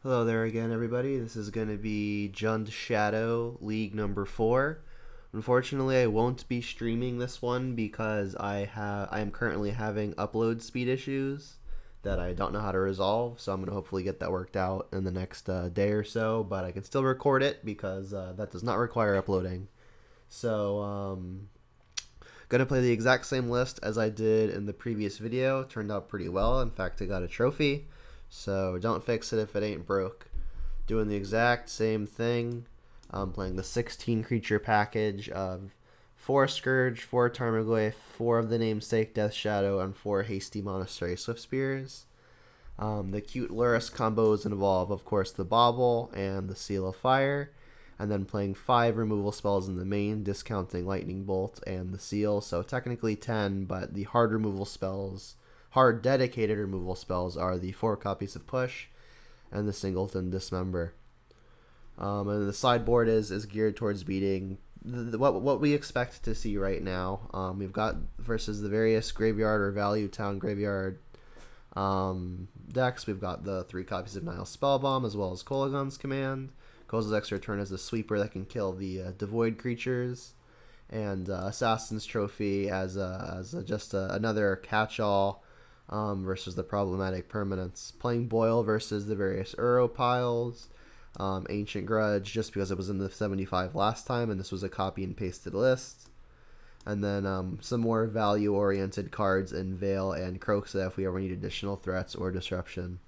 Hello there again, everybody. This is going to be Jund Shadow League number 4. Unfortunately, I won't be streaming this one because I am currently having upload speed issues that I don't know how to resolve. So I'm going to hopefully get that worked out in the next day or so. But I can still record it because that does not require uploading. So gonna play the exact same list as I did in the previous video. Turned out pretty well. In fact, I got a trophy. So don't fix it if it ain't broke. Doing the exact same thing. I'm playing the 16 creature package of 4 Scourge, 4 Tarmogoyf, 4 of the namesake Death Shadow, and 4 Hasty Monastery Swiftspears. The cute Lurrus combos involve, of course, the Bauble and the Seal of Fire, and then playing 5 removal spells in the main, discounting Lightning Bolt and the Seal, so technically 10, but the hard dedicated removal spells are the 4 copies of Push and the Singleton Dismember. And the sideboard is geared towards beating what we expect to see right now. We've got versus the various graveyard or value town graveyard decks. We've got the 3 copies of Nile Spellbomb as well as Kolaghan's Command. Kozilek's Return as a sweeper that can kill the devoid creatures, and Assassin's Trophy as just another catch-all versus the problematic permanents. Playing Boil versus the various Uro piles. Ancient Grudge just because it was in the 75 last time and this was a copy and pasted list. And then some more value-oriented cards in Veil and Kroxa if we ever need additional threats or disruption.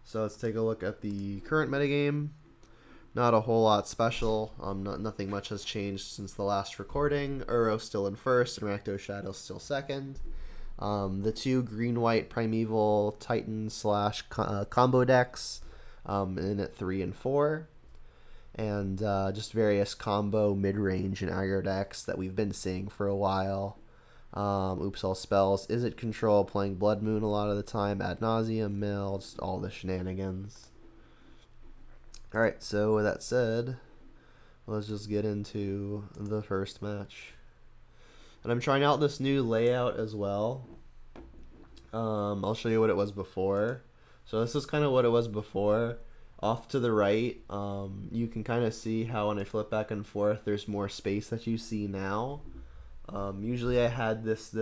So let's take a look at the current metagame. Not a whole lot special. Nothing much has changed since the last recording. Uro still in first, and Rakdos Shadow still second. The 2 green-white Primeval Titan / combo decks in at 3 and 4. And just various combo, mid-range, and aggro decks that we've been seeing for a while. Oops All Spells, Izzet Control, playing Blood Moon a lot of the time, Ad Nauseam, Mill, just all the shenanigans. Alright, so with that said, let's just get into the first match. And I'm trying out this new layout as well. I'll show you what it was before. So this is kind of what it was before. Off to the right, you can kind of see how when I flip back and forth, there's more space that you see now. Usually I had this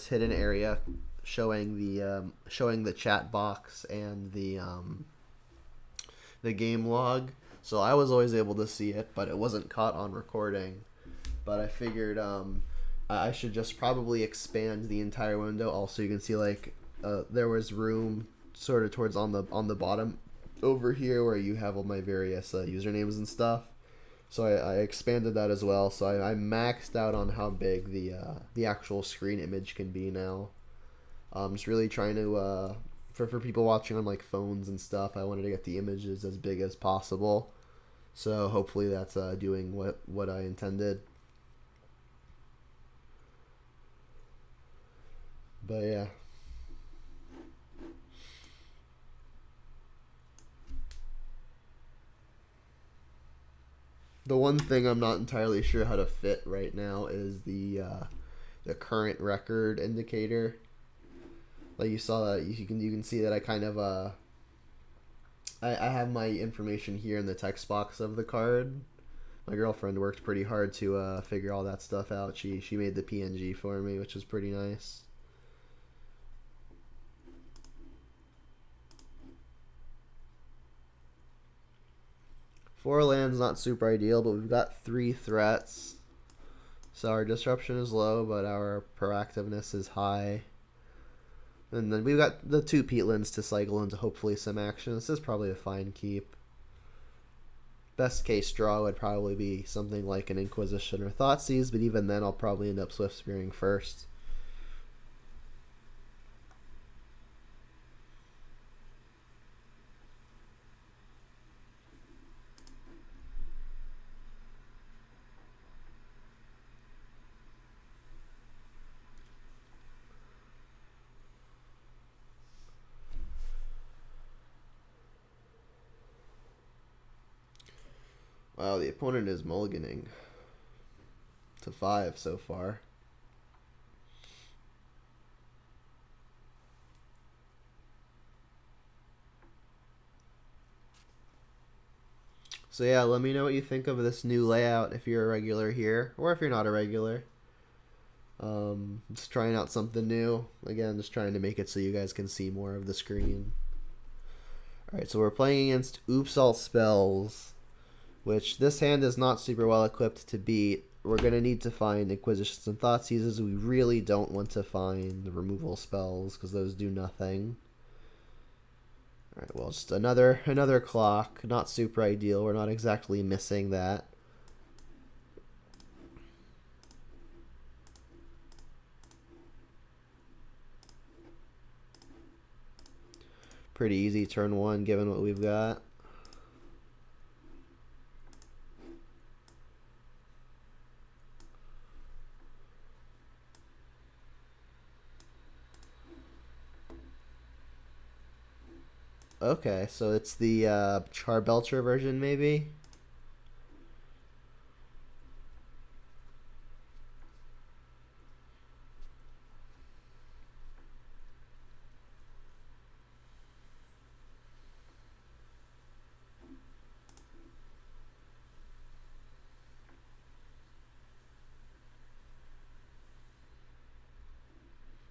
hidden area showing the chat box and the game log, so I was always able to see it, but it wasn't caught on recording. But I figured I should just probably expand the entire window. Also, you can see like there was room sort of towards on the bottom over here where you have all my various usernames and stuff. So I expanded that as well. So I maxed out on how big the actual screen image can be now. I'm just really trying to for people watching on like phones and stuff, I wanted to get the images as big as possible. So hopefully that's doing what I intended. But yeah. The one thing I'm not entirely sure how to fit right now is the current record indicator. Like you saw that you can see that I kind of I have my information here in the text box of the card. My girlfriend worked pretty hard to figure all that stuff out. She made the PNG for me, which was pretty nice. Four lands not super ideal, but we've got 3 threats. So our disruption is low, but our proactiveness is high. And then we've got the 2 peatlands to cycle into hopefully some action. This is probably a fine keep. Best case draw would probably be something like an Inquisition or Thoughtseize, but even then I'll probably end up Swiftspearing first. Wow, the opponent is mulliganing to 5 so far. So yeah, let me know what you think of this new layout if you're a regular here, or if you're not a regular. Just trying out something new. Again, just trying to make it so you guys can see more of the screen. Alright, so we're playing against Oops All Spells, which this hand is not super well equipped to beat. We're going to need to find Inquisitions and Thoughtseizes. We really don't want to find the removal spells, because those do nothing. Alright, well, just another clock. Not super ideal. We're not exactly missing that. Pretty easy turn one, given what we've got. Okay, so it's the Charbelcher version, maybe?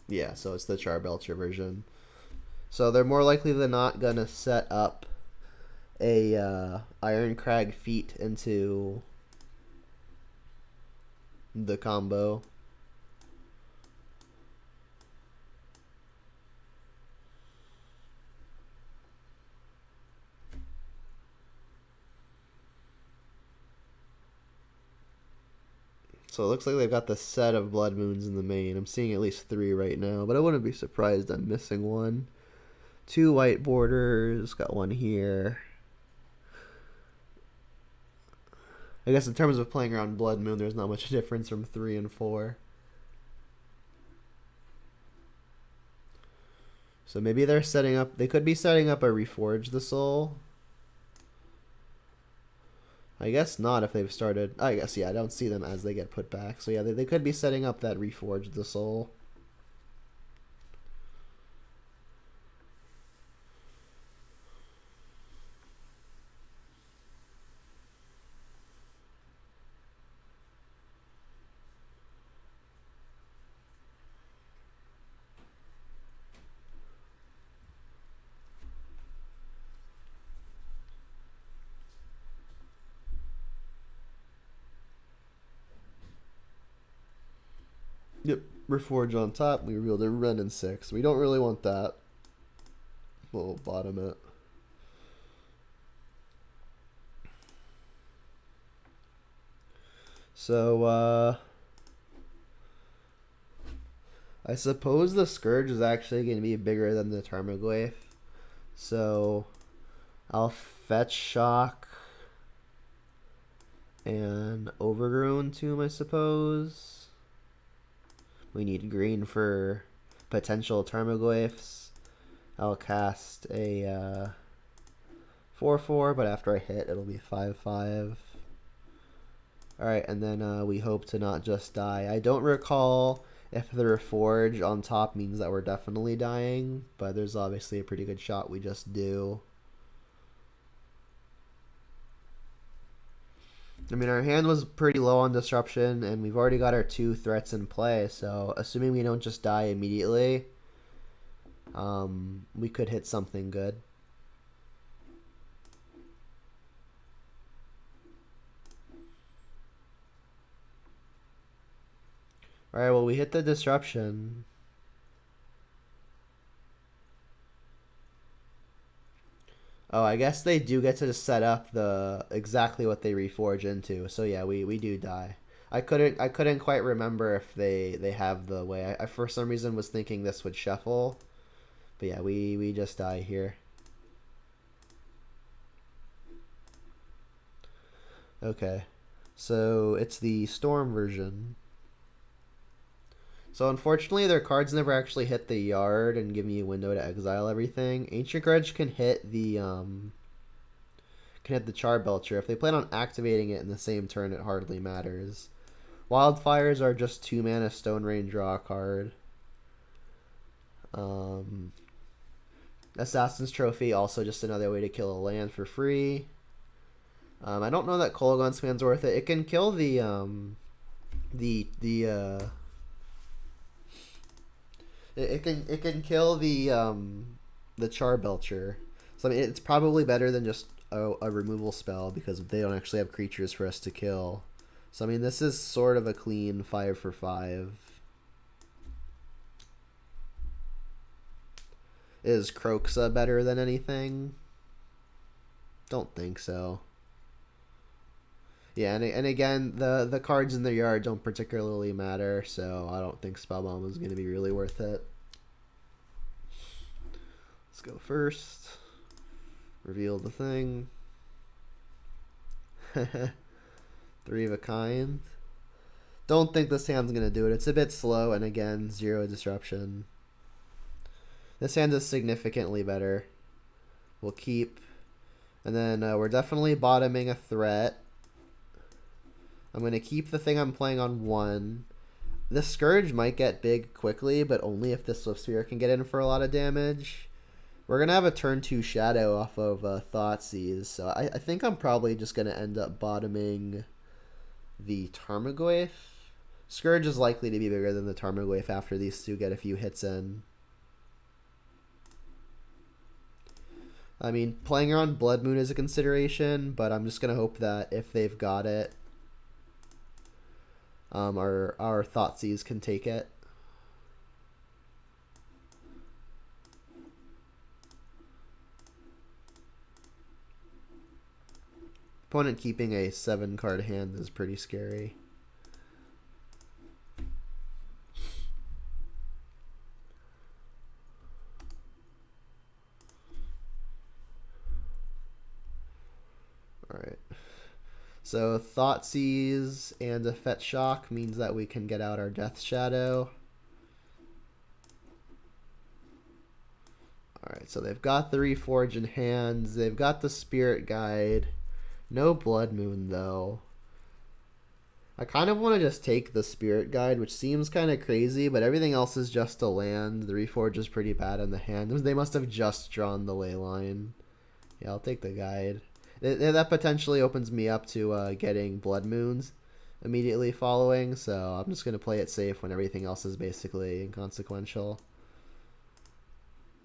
Yeah, so it's the Charbelcher version. So they're more likely than not gonna set up a Irencrag feat into the combo. So it looks like they've got the set of Blood Moons in the main. I'm seeing at least 3 right now, but I wouldn't be surprised I'm missing one. 2 white borders, got one here. I guess in terms of playing around Blood Moon, there's not much difference from 3 and 4. So maybe they're setting up, they could be setting up a Reforge the Soul. I guess not if they've started, I guess, yeah, I don't see them as they get put back. So yeah, they could be setting up that Reforge the Soul. Yep, Reforge on top. We revealed a Wrenn and 6. We don't really want that. We'll bottom it. So, I suppose the Scourge is actually going to be bigger than the Tarmogoyf. So, I'll fetch Shock and Overgrown Tomb, I suppose. We need green for potential Tarmogoyfs. I'll cast a 4/4, but after I hit, it'll be 5/5. Alright, and then we hope to not just die. I don't recall if the Reforge on top means that we're definitely dying, but there's obviously a pretty good shot we just do. I mean, our hand was pretty low on disruption, and we've already got our 2 threats in play, so assuming we don't just die immediately, we could hit something good. Alright, well, we hit the disruption. Oh, I guess they do get to set up the exactly what they reforge into. So yeah, we do die. I couldn't quite remember if they have the way. I for some reason was thinking this would shuffle. But yeah, we just die here. Okay. So it's the Storm version. So unfortunately, their cards never actually hit the yard and give me a window to exile everything. Ancient Grudge can hit the Charbelcher. If they plan on activating it in the same turn, it hardly matters. Wildfires are just 2 mana Stone Rain, draw a card. Assassin's Trophy, also just another way to kill a land for free. I don't know that Kolaghan Span's worth it. It can kill the it can kill the Charbelcher. So I mean, it's probably better than just a removal spell because they don't actually have creatures for us to kill. So I mean, this is sort of a clean 5 for 5. Is Kroxa better than anything? Don't think so. Yeah, and again, the cards in the yard don't particularly matter, so I don't think Spellbomb is going to be really worth it. Let's go first. Reveal the thing. 3 of a kind. Don't think this hand's going to do it. It's a bit slow, and again, 0 disruption. This hand is significantly better. We'll keep. And then we're definitely bottoming a threat. I'm going to keep the thing I'm playing on 1. The Scourge might get big quickly, but only if the Swiftspear can get in for a lot of damage. We're going to have a turn 2 Shadow off of Thoughtseize, so I think I'm probably just going to end up bottoming the Tarmogoyf. Scourge is likely to be bigger than the Tarmogoyf after these two get a few hits in. I mean, playing around Blood Moon is a consideration, but I'm just going to hope that if they've got it, our Thoughtseize can take it. Opponent keeping a 7-card hand is pretty scary. Alright. So Thoughtseize and a Fetch Shock means that we can get out our Death Shadow. Alright, so they've got the Reforge in hands. They've got the Spirit Guide. No Blood Moon, though. I kind of want to just take the Spirit Guide, which seems kind of crazy, but everything else is just a land. The Reforge is pretty bad in the hand. They must have just drawn the Leyline. Yeah, I'll take the Guide. That potentially opens me up to getting Blood Moons immediately following, so I'm just going to play it safe when everything else is basically inconsequential.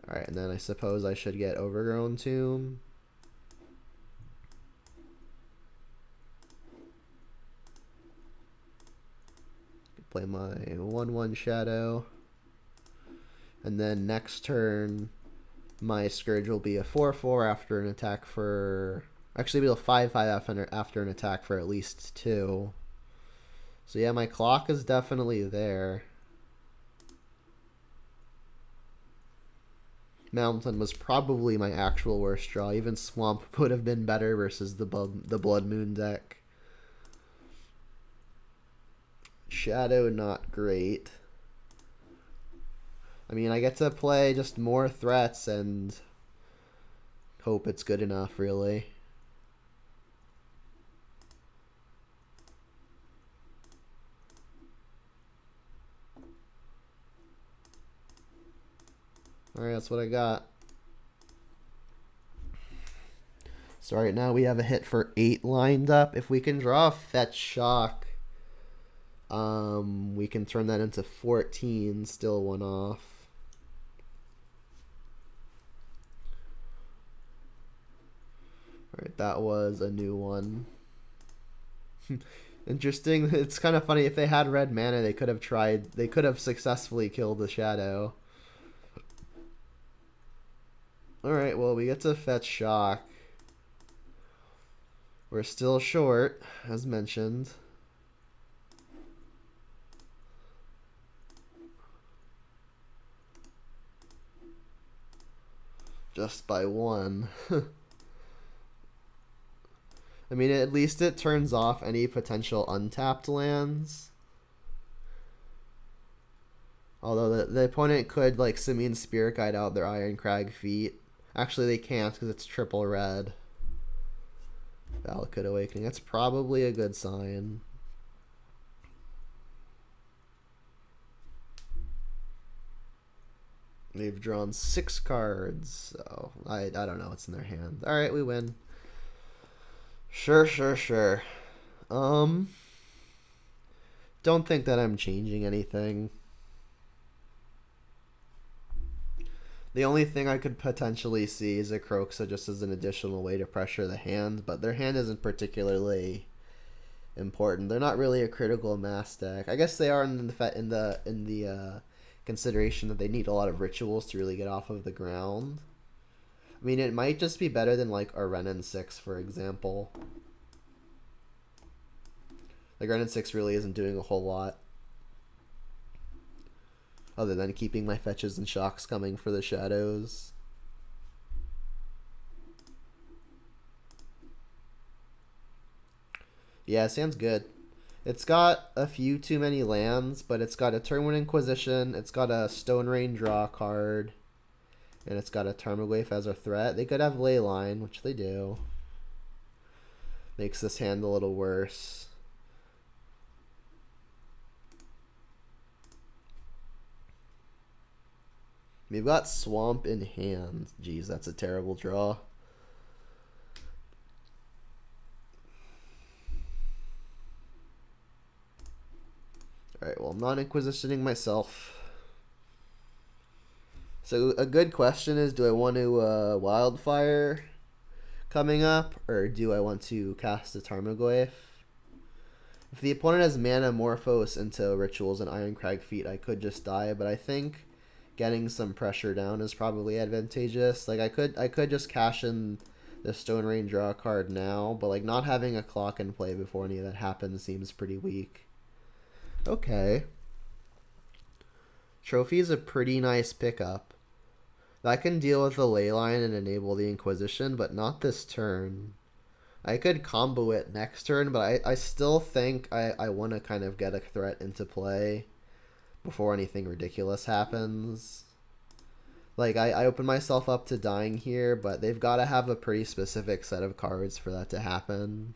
Alright, and then I suppose I should get Overgrown Tomb. Play my 1/1 Shadow. And then next turn, my Scourge will be a 4/4 after an attack for... Actually, it'll be a 5/5 after an attack for at least 2. So yeah, my clock is definitely there. Mountain was probably my actual worst draw. Even Swamp would have been better versus the Blood Moon deck. Shadow, not great. I mean, I get to play just more threats and hope it's good enough, really. Alright, that's what I got. So right now we have a hit for 8 lined up. If we can draw a Fetch Shock, we can turn that into 14, still 1 off. Alright, that was a new one. Interesting. It's kind of funny. If they had red mana, they could have successfully killed the Shadow. Alright, well, we get to Fetch Shock. We're still short, as mentioned. Just by 1. I mean, at least it turns off any potential untapped lands. Although the opponent could, like, Simine Spirit Guide out their Ironcrag Feet. Actually, they can't because it's triple red. Valakut Awakening. That's probably a good sign. They've drawn 6 cards, so I don't know what's in their hand. Alright, we win. Sure. Um, don't think that I'm changing anything. The only thing I could potentially see is a Croxa just as an additional way to pressure the hand, but their hand isn't particularly important. They're not really a critical mass deck. I guess they are in the consideration that they need a lot of rituals to really get off of the ground. I mean, it might just be better than like a Renin 6, for example. Like Renin 6 really isn't doing a whole lot other than keeping my fetches and shocks coming for the shadows. Yeah, sounds good. It's got a few too many lands, but it's got a Turn 1 Inquisition, it's got a Stone Rain draw card, and it's got a Tarmogoyf as a threat. They could have Leyline, which they do. Makes this hand a little worse. We've got Swamp in hand. Jeez, that's a terrible draw. Alright, well, I'm not Inquisitioning myself. So a good question is, do I want to Wildfire coming up, or do I want to cast a Tarmogoyf? If the opponent has Mana Morphos into Rituals and Ironcrag Feat, I could just die, but I think getting some pressure down is probably advantageous. Like I could just cash in the Stone Rain draw card now, but like not having a clock in play before any of that happens seems pretty weak. Okay. Trophy is a pretty nice pickup. That can deal with the Leyline and enable the Inquisition, but not this turn. I could combo it next turn, but I still think I want to kind of get a threat into play before anything ridiculous happens. Like, I open myself up to dying here, but they've got to have a pretty specific set of cards for that to happen.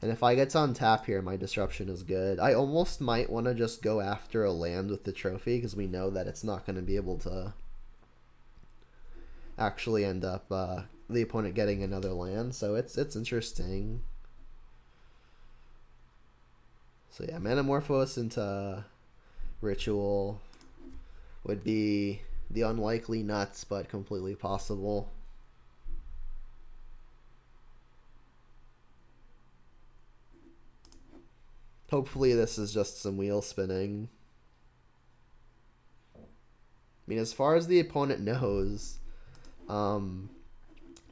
And if I get to untap here, my Disruption is good. I almost might want to just go after a land with the trophy, because we know that it's not going to be able to actually end up the opponent getting another land, so it's interesting. So yeah, Manamorphose into Ritual would be the unlikely nuts, but completely possible. Hopefully this is just some wheel spinning. I mean, as far as the opponent knows, they're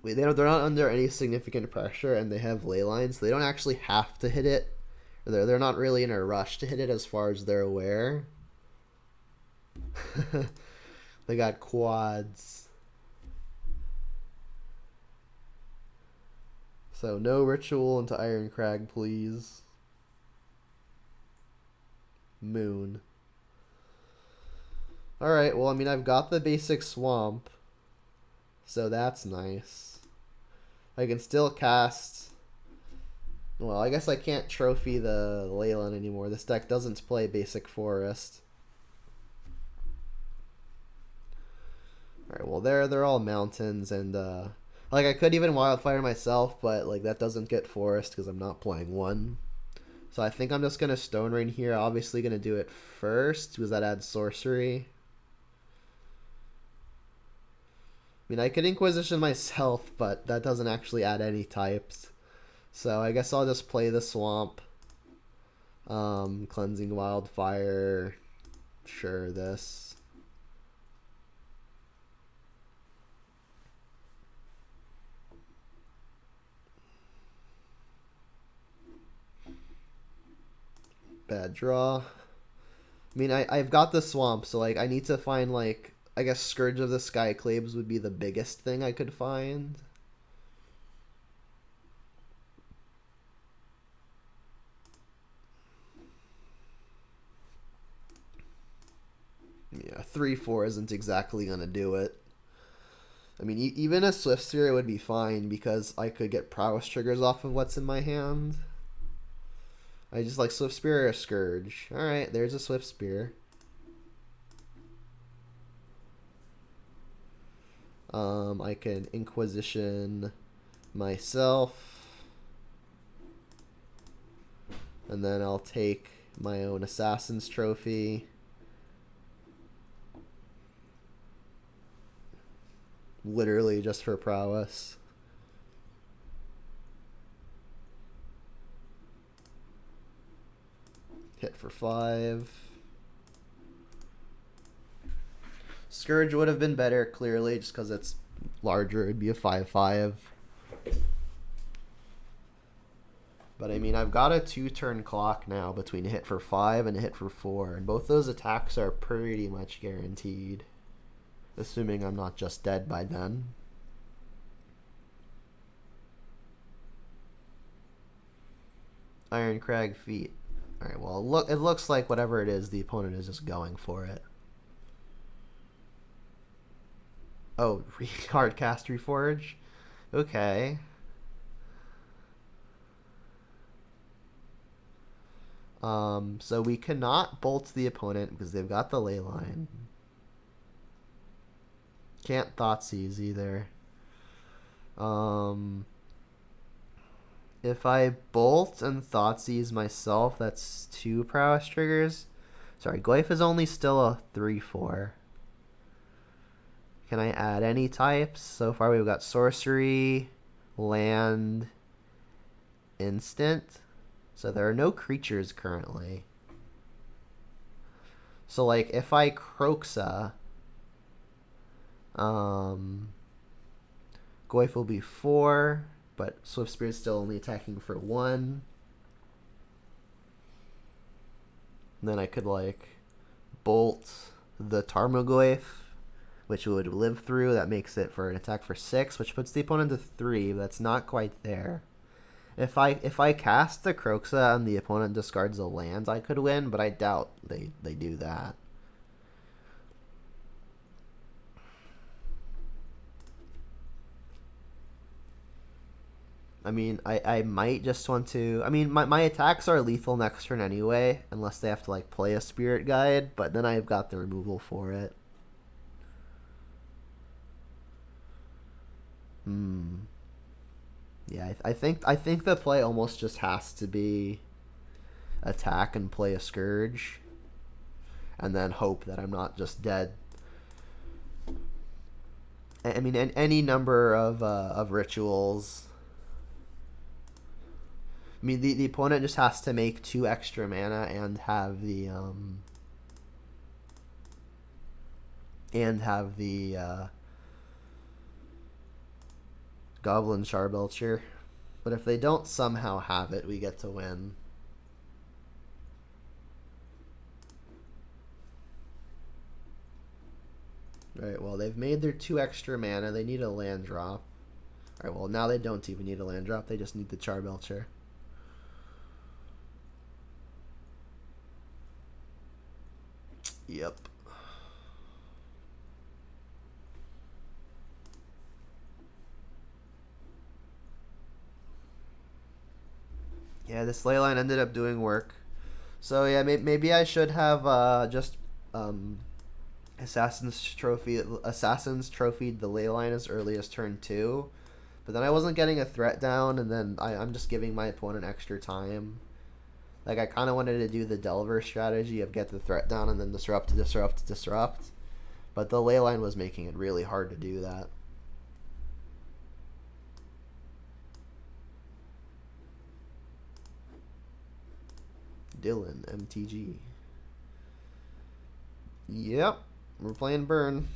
not under any significant pressure, and they have Leylines, so they don't actually have to hit it. They're not really in a rush to hit it as far as they're aware. They got quads. So no Ritual into Ironcrag, please. Moon. Alright, well, I mean, I've got the basic Swamp, so that's nice. I can still cast... Well, I guess I can't trophy the Leyline anymore. This deck doesn't play basic Forest. Alright, well, they're all mountains, and, like, I could even Wildfire myself, but, like, that doesn't get Forest because I'm not playing one. So I think I'm just going to Stone Rain here. Obviously going to do it first because that adds sorcery. I mean, I could Inquisition myself, but that doesn't actually add any types. So I guess I'll just play the Swamp. Cleansing Wildfire. Sure, this. Bad draw. I mean, I've got the Swamp, so, like, I need to find, like, I guess Scourge of the Skyclabes would be the biggest thing I could find. Yeah, 3/4 isn't exactly gonna do it. I mean, even a Swift Spear would be fine because I could get prowess triggers off of what's in my hand. I just like Swift Spear or a Scourge. Alright, there's a Swift Spear. I can Inquisition myself. And then I'll take my own Assassin's Trophy. Literally just for prowess. Hit for 5. Scourge would have been better, clearly, just because it's larger. It'd be a 5/5. But I mean, I've got a 2-turn clock now between a hit for 5 and a hit for 4. And both those attacks are pretty much guaranteed. Assuming I'm not just dead by then. Ironcrag feet. Alright, well, it looks like whatever it is, the opponent is just going for it. Oh, Hardcast Reforge? Okay. So we cannot bolt the opponent because they've got the Leyline. Can't Thoughtseize either. If I bolt and Thoughtseize myself, that's 2 prowess triggers. Sorry, Goyf is only still a 3/4. Can I add any types? So far we've got sorcery, land, instant. So there are no creatures currently. So like if I Kroxa, Goyf will be 4, but Swift Spirit's still only attacking for 1. And then I could like bolt the Tarmogoyf, which would live through. That makes it for an attack for 6, which puts the opponent to 3. But that's not quite there. If I cast the Kroxa and the opponent discards a land, I could win, but I doubt they do that. I mean, I might just want to... I mean, my attacks are lethal next turn anyway, unless they have to, like, play a Spirit Guide, but then I've got the removal for it. Yeah, I think the play almost just has to be attack and play a Scourge, and then hope that I'm not just dead. I mean, any number of rituals. I mean, the opponent just has to make 2 extra mana and have the Goblin Charbelcher. But if they don't somehow have it, we get to win. Alright, well, they've made their 2 extra mana. They need a land drop. Alright, well, now they don't even need a land drop. They just need the Charbelcher. Yep. Yeah, this Leyline ended up doing work. So yeah, maybe I should have just Assassin's Trophied the Leyline as early as turn 2. But then I wasn't getting a threat down, and then I'm just giving my opponent extra time. Like, I kind of wanted to do the Delver strategy of get the threat down and then disrupt. But the Leyline was making it really hard to do that. Dylan, MTG. Yep, we're playing Burn.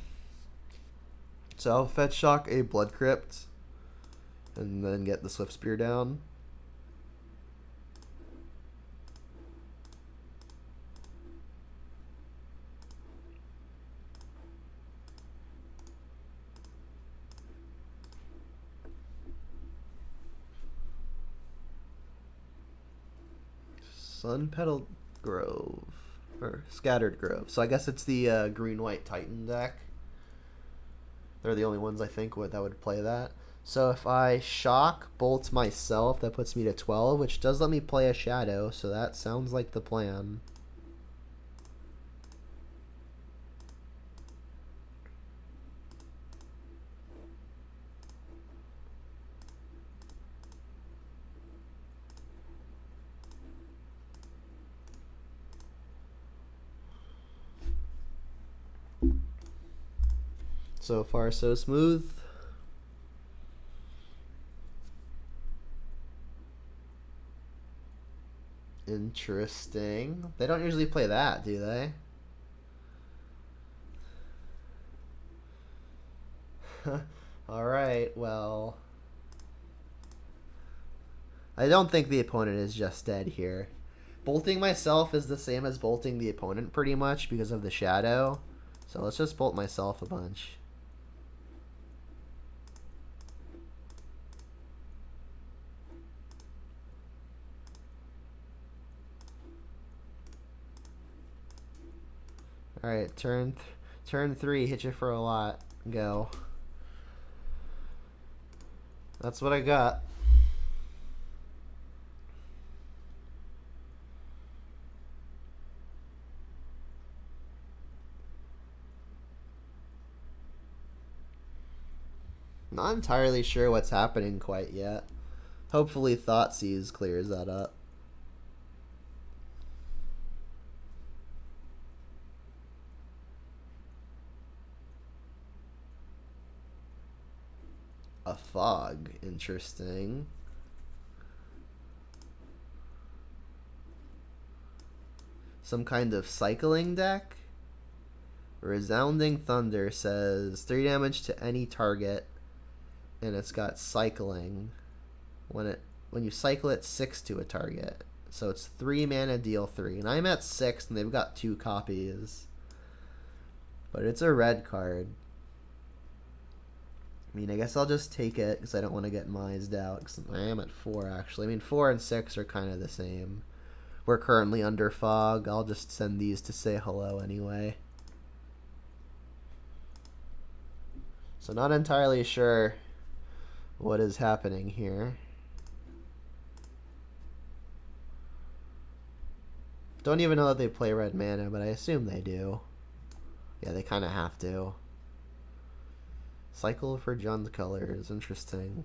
So I'll Fetch Shock a Blood Crypt, and then get the Swift Spear down. Sunpetal Grove, or Scattered Grove. So I guess it's the green-white Titan deck. They're the only ones I think that would play that. So if I Shock Bolt myself, that puts me to 12, which does let me play a Shadow, so that sounds like the plan. So far, so smooth. Interesting. They don't usually play that, do they? Alright, well. I don't think the opponent is just dead here. Bolting myself is the same as bolting the opponent pretty much because of the shadow. So let's just bolt myself a bunch. Alright, turn 3, hit you for a lot. Go. That's what I got. Not entirely sure what's happening quite yet. Hopefully Thoughtseize clears that up. A fog. Interesting. Some kind of cycling deck? Resounding Thunder says 3 damage to any target, and it's got cycling. When you cycle it, 6 to a target. So it's 3 mana, deal 3. And I'm at 6, and they've got 2 copies. But it's a red card. I mean, I guess I'll just take it because I don't want to get mised out. Because I am at 4, actually. I mean, 4 and 6 are kind of the same. We're currently under fog. I'll just send these to say hello anyway. So not entirely sure what is happening here. Don't even know that they play red mana, but I assume they do. Yeah, they kind of have to. Cycle for Jund colors. Interesting.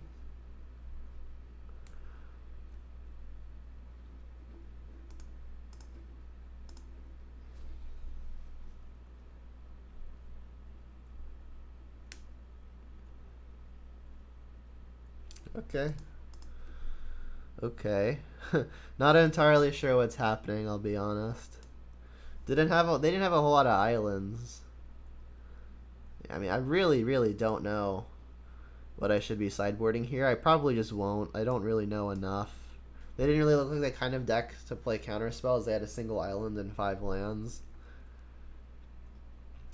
Okay. Okay. Not entirely sure what's happening, I'll be honest. They didn't have a whole lot of islands. I mean, I really don't know what I should be sideboarding here. I probably just won't. I don't really know enough. They didn't really look like that kind of deck to play counter spells. They had a single island and 5 lands.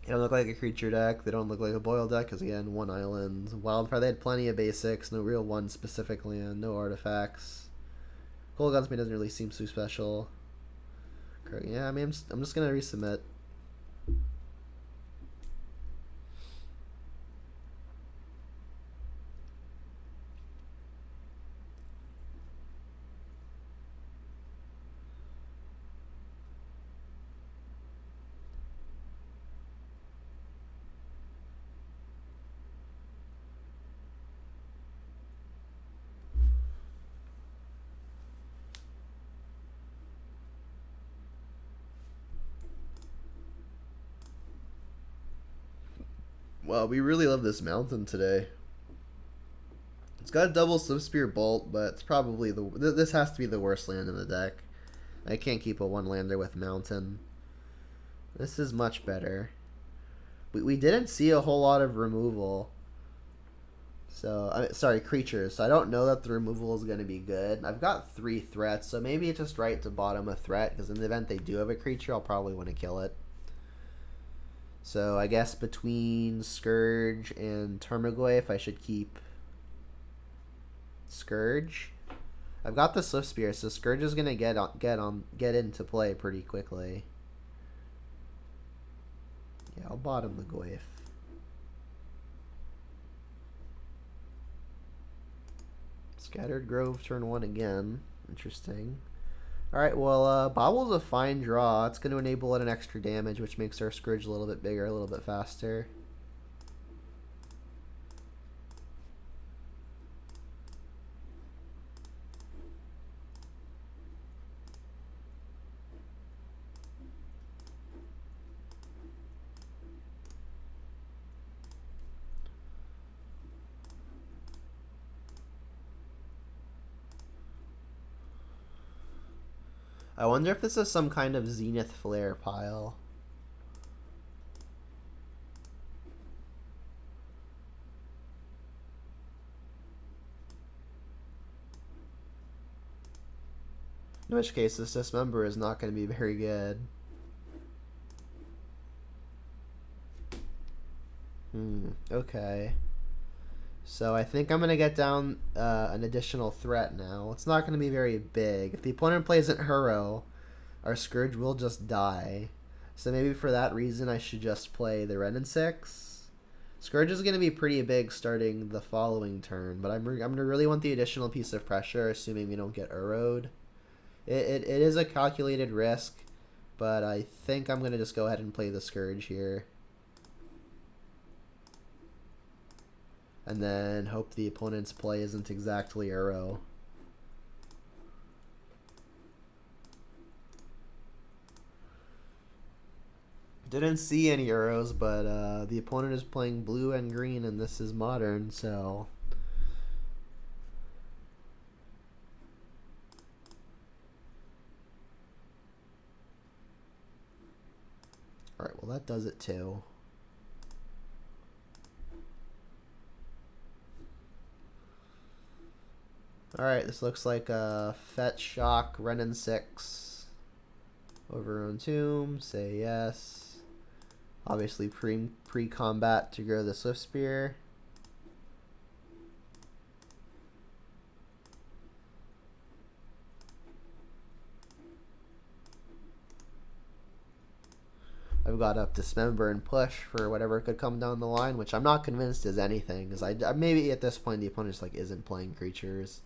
They don't look like a creature deck. They don't look like a Boyle deck because, again, 1 island. Wildfire, they had plenty of basics. No real 1 specific land. No artifacts. Cold Gunsmith doesn't really seem too special. Yeah, I mean, I'm just going to resubmit. Wow, we really love this mountain today. It's got a double Slipspear Bolt, but it's probably this has to be the worst land in the deck. I can't keep a 1-lander with mountain. This is much better. We didn't see a whole lot of removal. So, sorry, creatures. So I don't know that the removal is going to be good. I've got 3 threats, so maybe it's just right to bottom a threat, because in the event they do have a creature, I'll probably want to kill it. So I guess between Scourge and Tarmogoyf, I should keep Scourge. I've got the Slipspear, so Scourge is gonna get into play pretty quickly. Yeah, I'll bottom the Goyf. Scattered Grove turn 1 again. Interesting. Alright, well, Bobble's a fine draw. It's going to enable an extra damage, which makes our Scourge a little bit bigger, a little bit faster. I wonder if this is some kind of Zenith Flare pile. In which case, this dismember is not going to be very good. Okay. So I think I'm going to get down an additional threat now. It's not going to be very big. If the opponent plays an Huro, our Scourge will just die. So maybe for that reason I should just play the Wrenn and 6. Scourge is going to be pretty big starting the following turn, but I'm going to really want the additional piece of pressure, assuming we don't get Uroed. It is a calculated risk, but I think I'm going to just go ahead and play the Scourge here. And then hope the opponent's play isn't exactly Uro. Didn't see any Uros, but the opponent is playing blue and green, and this is modern, so... Alright, well that does it too. Alright, this looks like a Fetch Shock, Wrenn and 6. Overrun Tomb, say yes. Obviously pre-combat to grow the Swift Spear. I've got up Dismember and Push for whatever could come down the line, which I'm not convinced is anything, because I maybe at this point the opponent just like isn't playing creatures.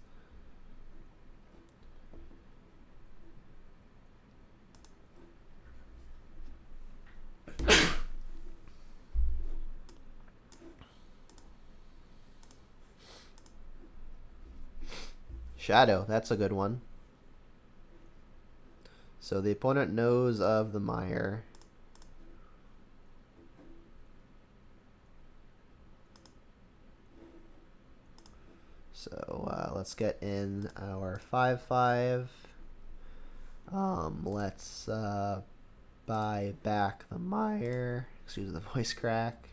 Shadow, that's a good one. So the opponent knows of the Mire. So let's get in our 5/5. Let's buy back the Mire. Excuse the voice crack.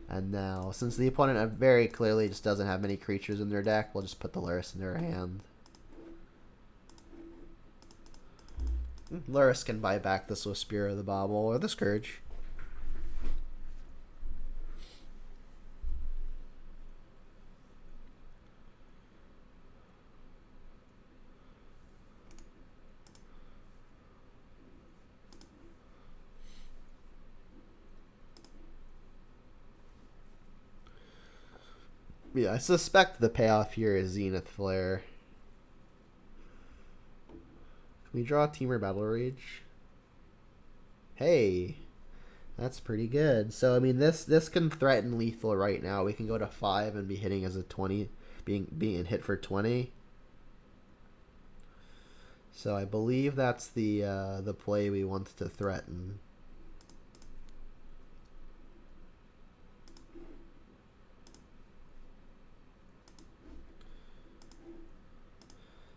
And now, since the opponent very clearly just doesn't have many creatures in their deck, we'll just put the Lurrus in their hand. Lurrus can buy back the Swift Spear or the Bauble or the Scourge. Yeah, I suspect the payoff here is Zenith Flare. Can we draw Temur Battle Rage? Hey, that's pretty good. So I mean, this can threaten lethal right now. We can go to 5 and be hitting as a 20, being hit for 20. So I believe that's the play we want to threaten.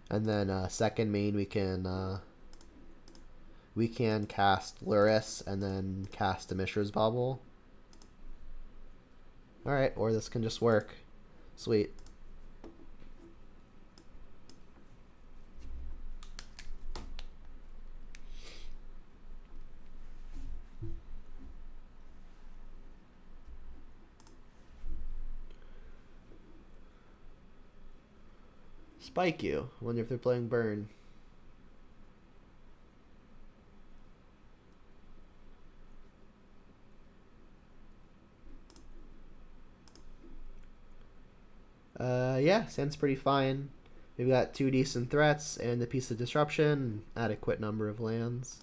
And then second main we can cast Lurrus and then cast a Mishra's Bauble. Alright, or this can just work. Sweet. Spike you. Wonder if they're playing Burn. Yeah, sounds pretty fine. We've got 2 decent threats and a piece of disruption, adequate number of lands.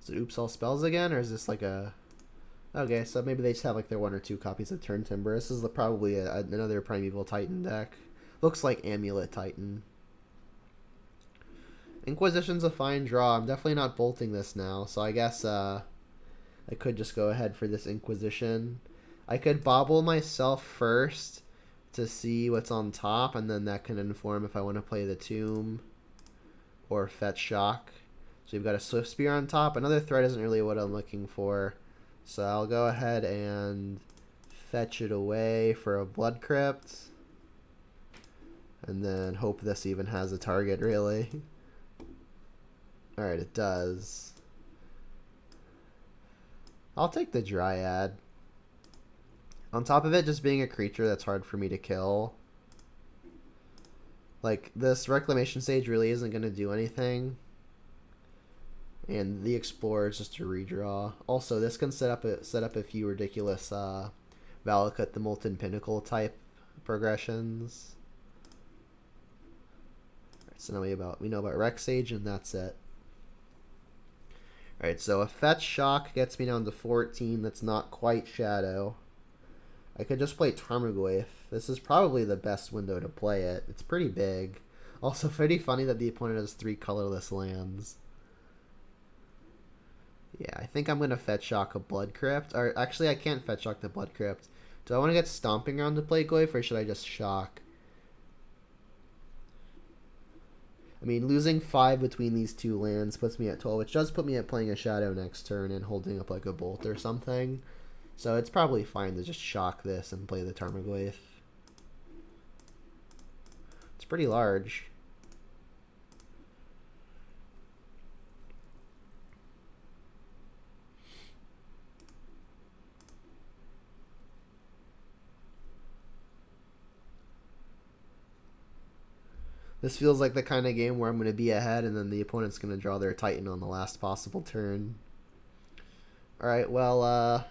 Is it Oops All Spells again, or is this like a... Okay, so maybe they just have like their 1 or 2 copies of Turn Timber. This is probably another Primeval Titan deck. Looks like Amulet Titan. Inquisition's a fine draw. I'm definitely not bolting this now, so I guess I could just go ahead for this Inquisition. I could Bauble myself first to see what's on top, and then that can inform if I want to play the Tomb or Fetch Shock. So we've got a Swift Spear on top. Another threat isn't really what I'm looking for. So I'll go ahead and fetch it away for a Blood Crypt. And then hope this even has a target, really. Alright, it does. I'll take the Dryad. On top of it just being a creature that's hard for me to kill. Like, this Reclamation Sage really isn't going to do anything. And the Explorer is just a redraw. Also, this can set up a few ridiculous Valakut the Molten Pinnacle type progressions. Alright, so now we know about Rex Sage, and that's it. Alright, so a Fetch Shock gets me down to 14. That's not quite Shadow. I could just play Tarmogoyf. This is probably the best window to play it. It's pretty big. Also, pretty funny that the opponent has 3 colorless lands. Yeah, I think I'm going to Fetch Shock a Blood Crypt. Or, actually, I can't Fetch Shock the Blood Crypt. Do I want to get Stomping Ground to play Goyf, or should I just Shock? I mean, losing 5 between these 2 lands puts me at 12, which does put me at playing a Shadow next turn and holding up like a Bolt or something. So it's probably fine to just Shock this and play the Tarmogoyf. It's pretty large. This feels like the kind of game where I'm going to be ahead and then the opponent's going to draw their Titan on the last possible turn. Alright, well,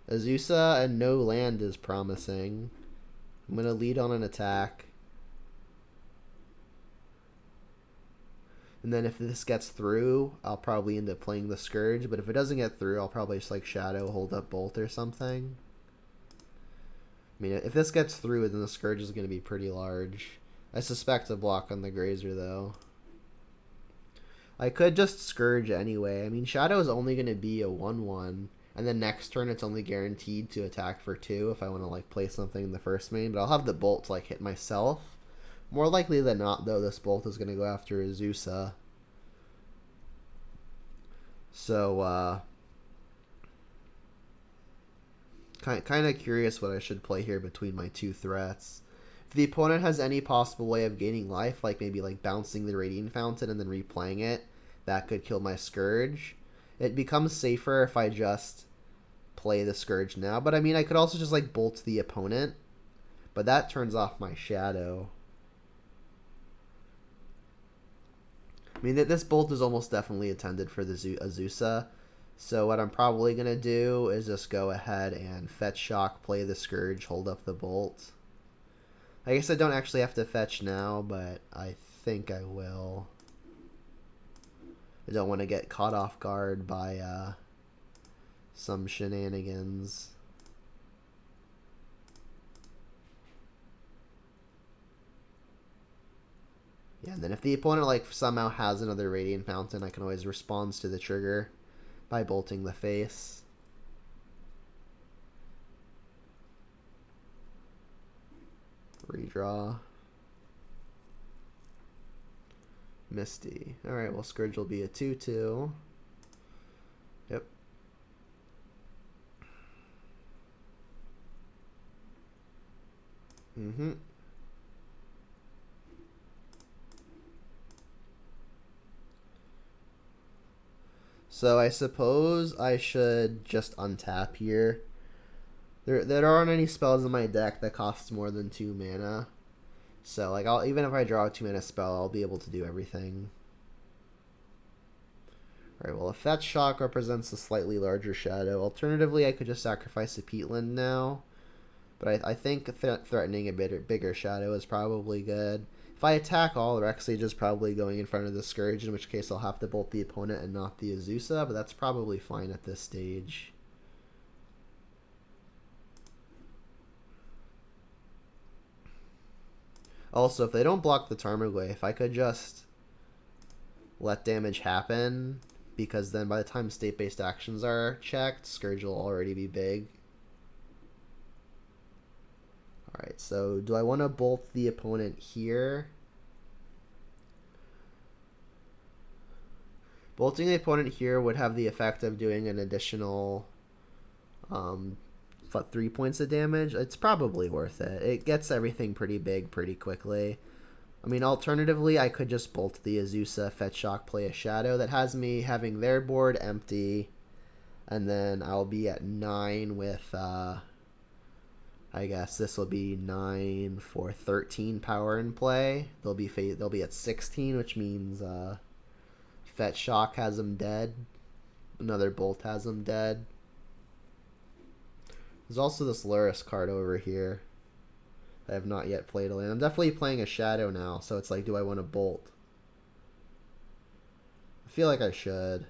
Azusa and no land is promising. I'm going to lead on an attack. And then if this gets through, I'll probably end up playing the Scourge. But if it doesn't get through, I'll probably just like Shadow, hold up Bolt or something. I mean, if this gets through, then the Scourge is going to be pretty large. I suspect a block on the Grazer, though. I could just Scourge anyway. I mean, Shadow is only going to be a 1/1. And then next turn, it's only guaranteed to attack for 2 if I want to, like, play something in the first main. But I'll have the Bolt to, like, hit myself. More likely than not, though, this Bolt is going to go after Azusa. So, kind of curious what I should play here between my 2 threats. If the opponent has any possible way of gaining life, like maybe like bouncing the Radiant Fountain and then replaying it, that could kill my Scourge. It becomes safer if I just play the Scourge now. But I mean, I could also just like Bolt the opponent. But that turns off my Shadow. I mean, this Bolt is almost definitely intended for the Azusa. So what I'm probably going to do is just go ahead and Fetch Shock, play the Scourge, hold up the Bolt. I guess I don't actually have to fetch now, but I think I will. I don't want to get caught off guard by some shenanigans. Yeah, and then if the opponent like somehow has another Radiant Fountain, I can always respond to the trigger by bolting the face. Redraw. Misty. Alright, well, Scourge will be a 2/2. Yep. So I suppose I should just untap here. There aren't any spells in my deck that cost more than 2 mana. So like even if I draw a 2 mana spell, I'll be able to do everything. Alright, well, if Fetch Shock represents a slightly larger Shadow, alternatively I could just sacrifice a Peatland now. But I think threatening a bigger Shadow is probably good. If I attack all, Rex Sage is probably going in front of the Scourge, in which case I'll have to bolt the opponent and not the Azusa, but that's probably fine at this stage. Also, if they don't block the Tarmogoyf, I could just let damage happen, because then by the time state-based actions are checked, Scourge will already be big. Alright, so do I want to bolt the opponent here? Bolting the opponent here would have the effect of doing an additional 3 points of damage. It's probably worth it. It gets everything pretty big pretty quickly. I mean, alternatively, I could just bolt the Azusa, Fetch Shock, play a Shadow. That has me having their board empty. And then I'll be at 9 with, I guess this will be 9 for 13 power in play. They'll be at 16, which means Fetch Shock has them dead. Another Bolt has them dead. There's also this Lurrus card over here. I have not yet played a land. I'm definitely playing a Shadow now, so it's like, do I want to Bolt? I feel like I should.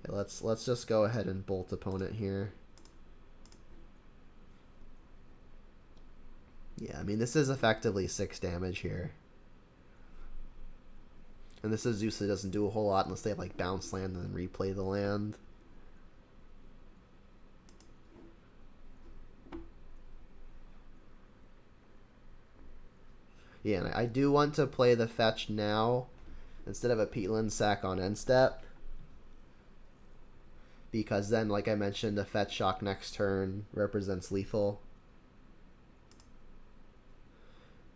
Yeah, let's just go ahead and Bolt opponent here. Yeah, I mean, this is effectively 6 damage here. And this Azusa doesn't do a whole lot unless they have like bounce land and then replay the land. Yeah, and I do want to play the fetch now instead of a Peatland sack on end step. Because then, like I mentioned, the Fetch Shock next turn represents lethal.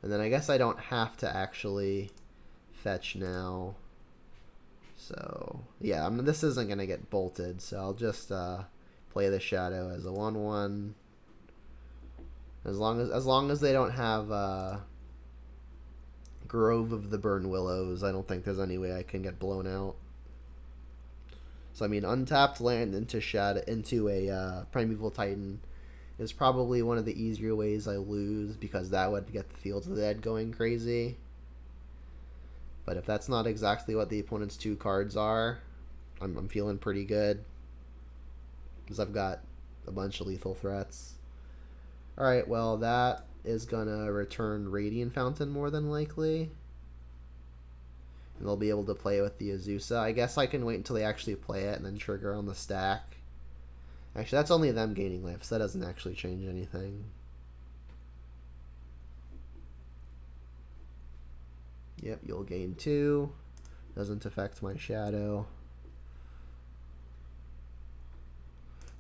And then I guess I don't have to actually fetch now. So, yeah, I mean, this isn't going to get bolted, so I'll just play the Shadow as a 1/1. As long as they don't have Grove of the Burn Willows, I don't think there's any way I can get blown out. So I mean, untapped land into a Primeval Titan is probably one of the easier ways I lose, because that would get the Fields of the Dead going crazy. But if that's not exactly what the opponent's 2 cards are, I'm feeling pretty good, because I've got a bunch of lethal threats. Alright, well, that is gonna return Radiant Fountain more than likely. And they'll be able to play with the Azusa. I guess I can wait until they actually play it and then trigger on the stack. Actually, that's only them gaining life, so that doesn't actually change anything. Yep, you'll gain 2. Doesn't affect my Shadow.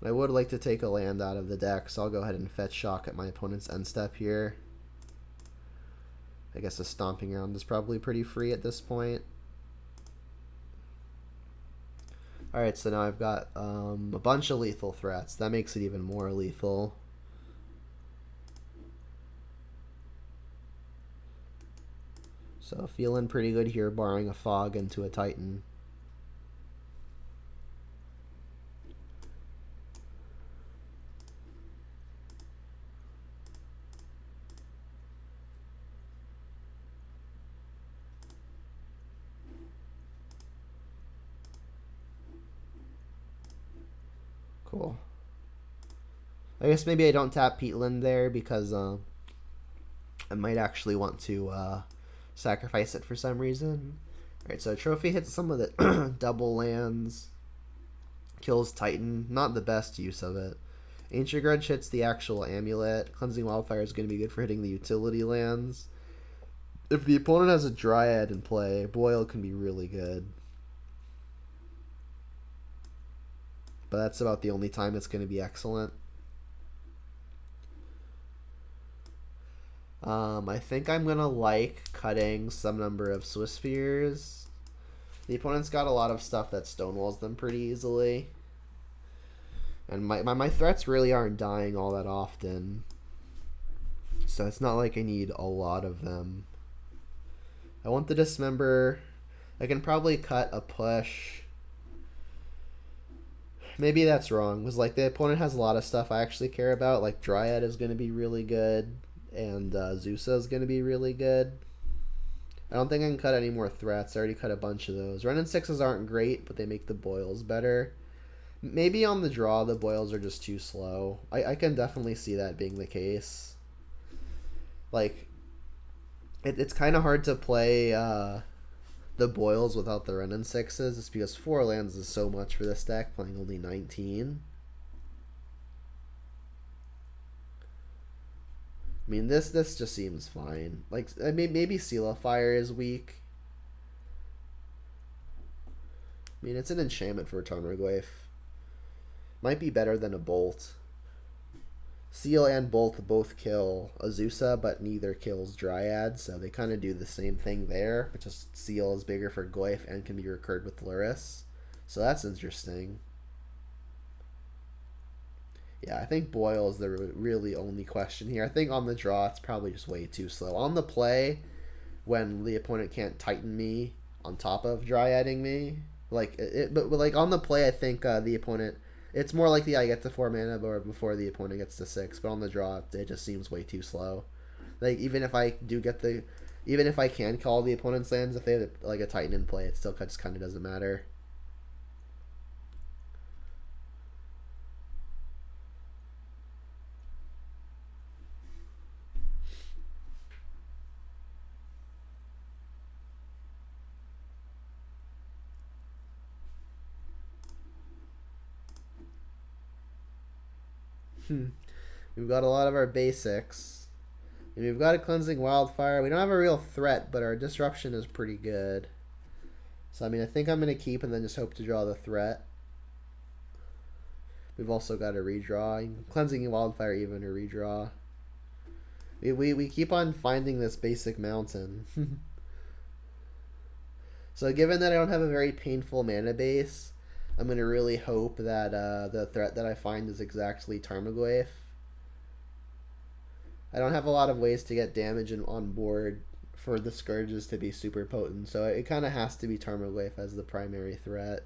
I would like to take a land out of the deck, so I'll go ahead and Fetch Shock at my opponent's end step here. I guess a Stomping Ground is probably pretty free at this point. Alright, so now I've got a bunch of lethal threats. That makes it even more lethal. So feeling pretty good here, barring a Fog into a Titan. Cool. I guess maybe I don't tap Peatland there because I might actually want to sacrifice it for some reason. Alright, so Trophy hits some of the double lands. Kills Titan. Not the best use of it. Ancient Grudge hits the actual amulet. Cleansing Wildfire is going to be good for hitting the utility lands. If the opponent has a Dryad in play, Boil can be really good. But that's about the only time it's going to be excellent. I think I'm going to like cutting some number of Swiftspears. The opponent's got a lot of stuff that stonewalls them pretty easily. And my threats really aren't dying all that often. So it's not like I need a lot of them. I want the Dismember. I can probably cut a push. Maybe that's wrong. Because like the opponent has a lot of stuff I actually care about. Like Dryad is going to be really good. And Zusa is going to be really good. I don't think I can cut any more threats. I already cut a bunch of those. Renin 6s aren't great, but they make the Boils better. Maybe on the draw, the Boils are just too slow. I can definitely see that being the case. Like, it's kind of hard to play the Boils without the Renin 6s. Just because 4 lands is so much for this deck, playing only 19. I mean, this just seems fine. Like, I mean, maybe Seal of Fire is weak. I mean, it's an enchantment for Tarmogoyf. Might be better than a Bolt. Seal and Bolt both kill Azusa, but neither kills Dryad, so they kind of do the same thing there. But just Seal is bigger for Goyf and can be recurred with Lurrus. So that's interesting. Yeah, I think Boil is the really only question here. I think on the draw, it's probably just way too slow. On the play, when the opponent can't Titan me on top of Dryading me, but like on the play, I think the opponent, it's more likely I get to 4 mana before the opponent gets to 6. But on the draw, it just seems way too slow. Like even if I can call the opponent's lands, if they have like a Titan in play, it still just kind of doesn't matter. We've got a lot of our basics. And we've got a Cleansing Wildfire. We don't have a real threat, but our disruption is pretty good. So, I mean, I think I'm going to keep and then just hope to draw the threat. We've also got a redraw. Cleansing Wildfire even a redraw. We keep on finding this basic mountain. So given that I don't have a very painful mana base, I'm going to really hope that the threat that I find is exactly Tarmogoyf. I don't have a lot of ways to get damage on board for the Scourges to be super potent, so it kind of has to be Tarmogoyf as the primary threat.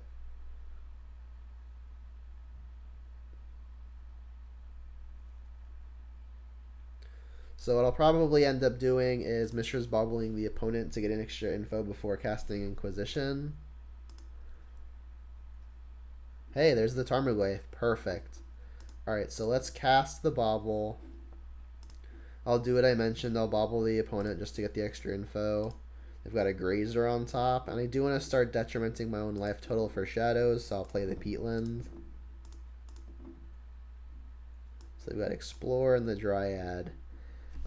So what I'll probably end up doing is Mishra's Bobbling the opponent to get an extra info before casting Inquisition. Hey, there's the Tarmogoyf. Perfect. Alright, so let's cast the Bobble. I'll do what I mentioned. I'll Bobble the opponent just to get the extra info. They've got a Grazer on top. And I do want to start detrimenting my own life total for Shadows, so I'll play the Peatland. So they've got Explore and the Dryad.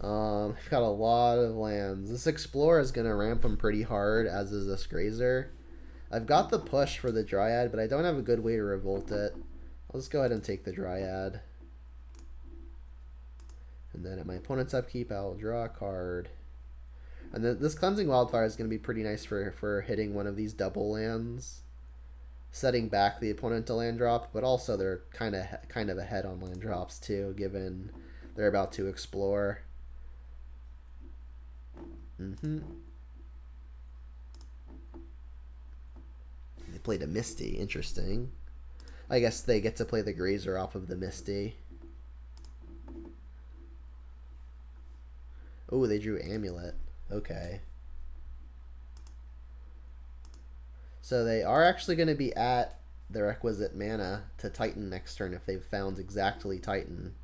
They've got a lot of lands. This Explorer is going to ramp them pretty hard, as is this Grazer. I've got the push for the Dryad, but I don't have a good way to revolt it. I'll just go ahead and take the Dryad. And then at my opponent's upkeep, I'll draw a card. And then this Cleansing Wildfire is going to be pretty nice for hitting one of these double lands. Setting back the opponent to land drop, but also they're kind of ahead on land drops too, given they're about to explore. They played a Misty. Interesting. I guess they get to play the Grazer off of the Misty. Oh, they drew Amulet. Okay. So they are actually going to be at the requisite mana to Titan next turn if they've found exactly Titan.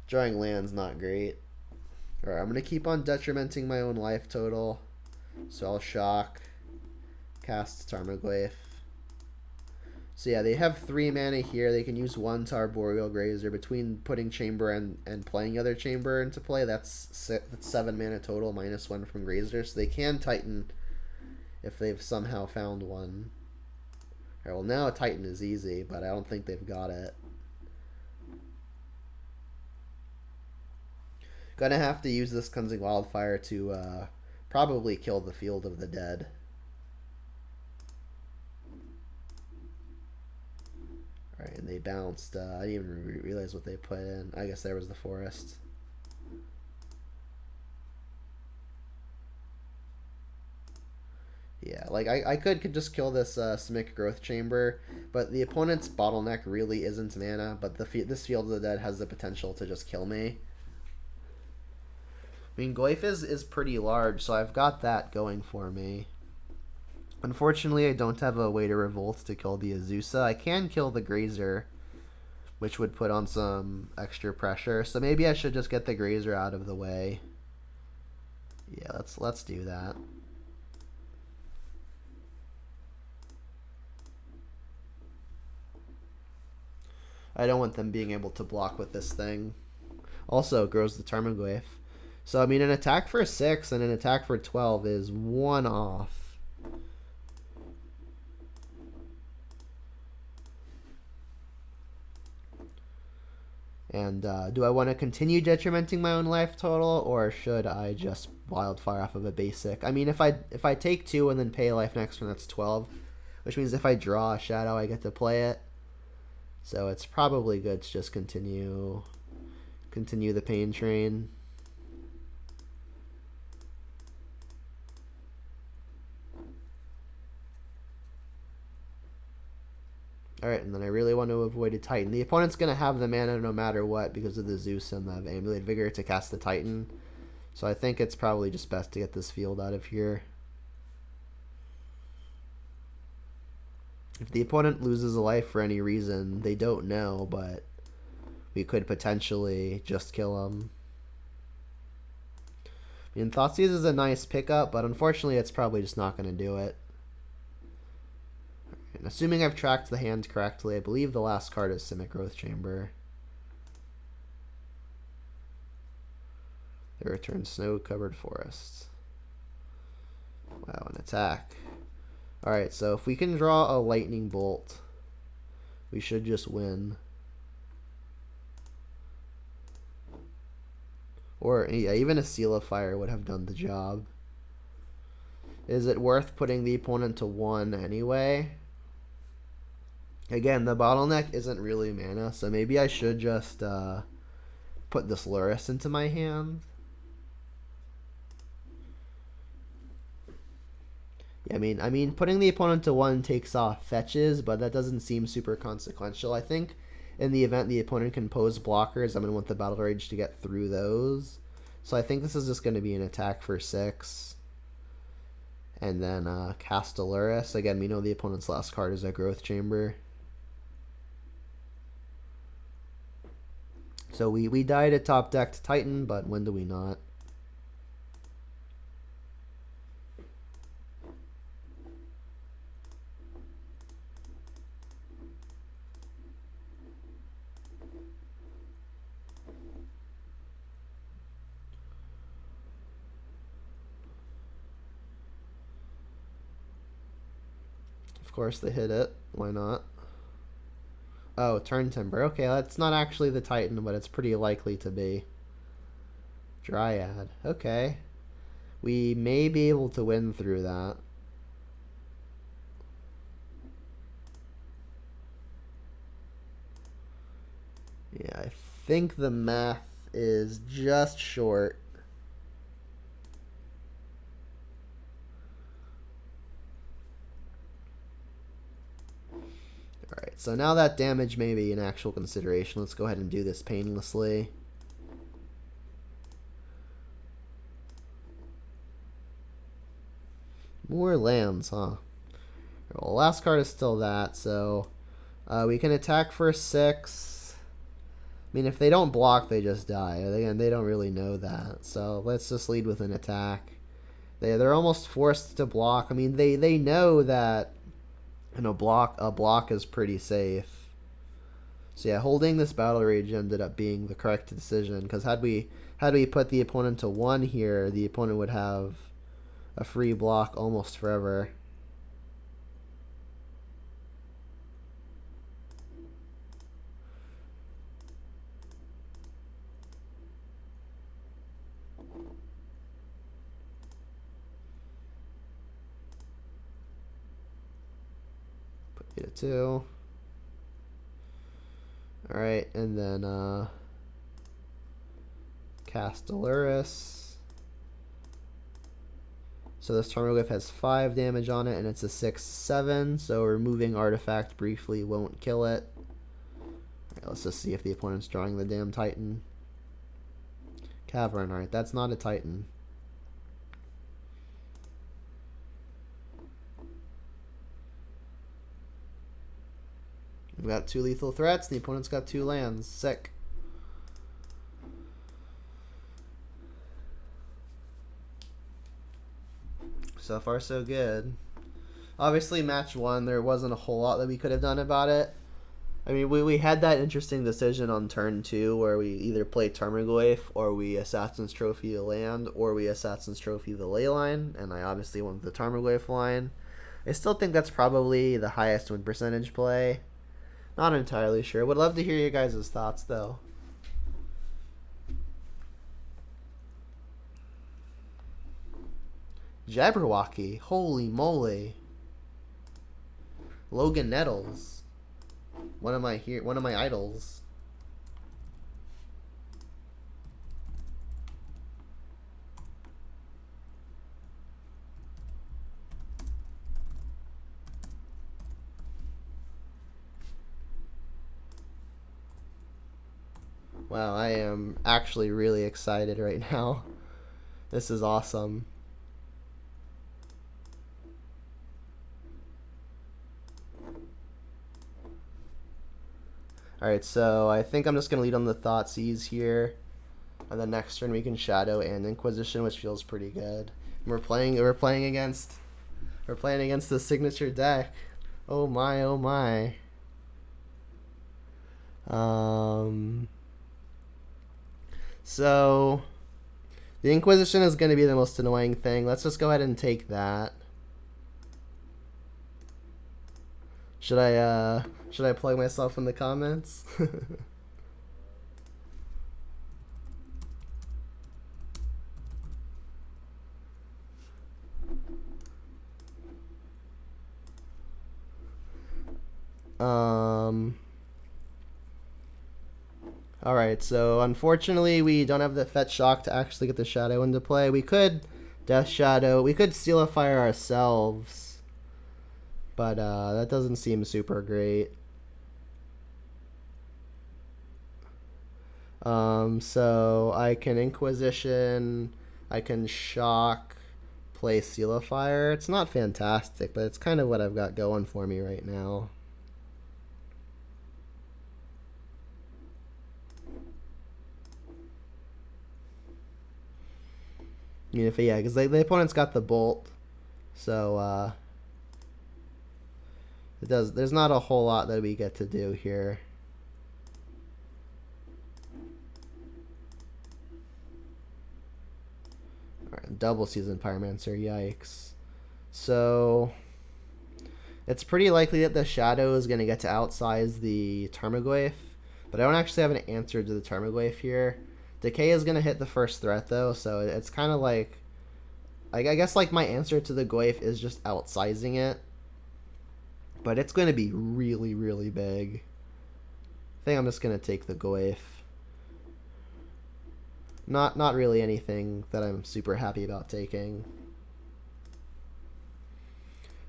Drawing land's not great. Alright, I'm going to keep on detrimenting my own life total. So I'll shock. Cast Tarmogoyf. So yeah, they have 3 mana here. They can use 1 to Arboreal Grazer. Between putting Chamber and playing other Chamber into play, that's 7 mana total, minus 1 from Grazer. So they can Titan if they've somehow found one. Alright, well now a Titan is easy, but I don't think they've got it. Gonna have to use this Cleansing Wildfire to probably kill the Field of the Dead. Alright, and they bounced. I didn't even realize what they put in. I guess there was the Forest. Yeah, like I could just kill this Simic Growth Chamber, but the opponent's bottleneck really isn't mana, but this Field of the Dead has the potential to just kill me. I mean, Goyf is pretty large, so I've got that going for me. Unfortunately, I don't have a way to revolt to kill the Azusa. I can kill the Grazer, which would put on some extra pressure. So maybe I should just get the Grazer out of the way. Yeah, let's do that. I don't want them being able to block with this thing. Also, it grows the Tarmogoyf. So, I mean, an attack for 6 and an attack for 12 is 1 off. And do I want to continue detrimenting my own life total, or should I just Wildfire off of a basic? I mean, if I take 2 and then pay a life next turn, that's 12. Which means if I draw a shadow, I get to play it. So it's probably good to just continue the pain train. Alright, and then I really want to avoid a Titan. The opponent's going to have the mana no matter what because of the Zeus and the Amulet Vigor to cast the Titan. So I think it's probably just best to get this field out of here. If the opponent loses a life for any reason, they don't know, but we could potentially just kill them. I mean, Thoughtseize is a nice pickup, but unfortunately it's probably just not going to do it. And assuming I've tracked the hand correctly, I believe the last card is Simic Growth Chamber. They return Snow-Covered Forests. Wow, an attack. Alright, so if we can draw a Lightning Bolt, we should just win. Or, yeah, even a Seal of Fire would have done the job. Is it worth putting the opponent to 1 anyway? Again, the bottleneck isn't really mana, so maybe I should just put this Lurrus into my hand. Yeah, I mean, putting the opponent to 1 takes off fetches, but that doesn't seem super consequential. I think in the event the opponent can pose blockers, I'm going to want the Battle Rage to get through those. So I think this is just going to be an attack for 6. And then cast a Lurrus. Again, we know the opponent's last card is a Growth Chamber. So we died at top deck to Titan, but when do we not? Of course they hit it. Why not? Oh, Turn Timber. Okay, that's not actually the Titan, but it's pretty likely to be. Dryad. Okay. We may be able to win through that. Yeah, I think the math is just short. Alright, so now that damage may be an actual consideration. Let's go ahead and do this painlessly. More lands, huh? Well, last card is still that, so we can attack for 6. I mean, if they don't block, they just die. Again, they don't really know that. So let's just lead with an attack. They're almost forced to block. I mean, they know that a block is pretty safe. So yeah, holding this Battle Rage ended up being the correct decision, because had we put the opponent to 1 here, the opponent would have a free block almost forever. Put you to 2. Alright, and then cast Lurrus. So this Tarmogoyf has 5 damage on it, and it's a 6/7, so removing Artifact briefly won't kill it. Alright, let's just see if the opponent's drawing the damn Titan. Cavern, alright, that's not a Titan. We've got 2 lethal threats, the opponent's got 2 lands. Sick. So far, so good. Obviously, match 1, there wasn't a whole lot that we could have done about it. I mean, we had that interesting decision on turn 2 where we either play Tarmogoyf or we Assassin's Trophy the land or we Assassin's Trophy the ley line, and I obviously went with the Tarmogoyf line. I still think that's probably the highest win percentage play. Not entirely sure. Would love to hear your guys' thoughts though. Jabberwocky, holy moly. Logan Nettles, one of my idols. Wow, I am actually really excited right now. This is awesome. Alright, so I think I'm just going to lead on the Thoughtseize here. And then next turn we can Shadow and Inquisition, which feels pretty good. And we're playing against the signature deck. Oh my, oh my. So the Inquisition is going to be the most annoying thing. Let's just go ahead and take that. Should I plug myself in the comments? Alright, so unfortunately we don't have the Fetch Shock to actually get the Shadow into play. We could Death Shadow. We could Seal a Fire ourselves. But that doesn't seem super great. So I can Inquisition. I can Shock. Play Seal a Fire. It's not fantastic, but it's kind of what I've got going for me right now. I mean, because the opponent's got the Bolt, so there's not a whole lot that we get to do here. Alright, double Seasoned Pyromancer, yikes. So it's pretty likely that the Shadow is going to get to outsize the Tarmogoyf, but I don't actually have an answer to the Tarmogoyf here. Decay is going to hit the first threat though, so it's kind of like, I guess like my answer to the Goyf is just outsizing it. But it's going to be really, really big. I think I'm just going to take the Goyf. Not really anything that I'm super happy about taking.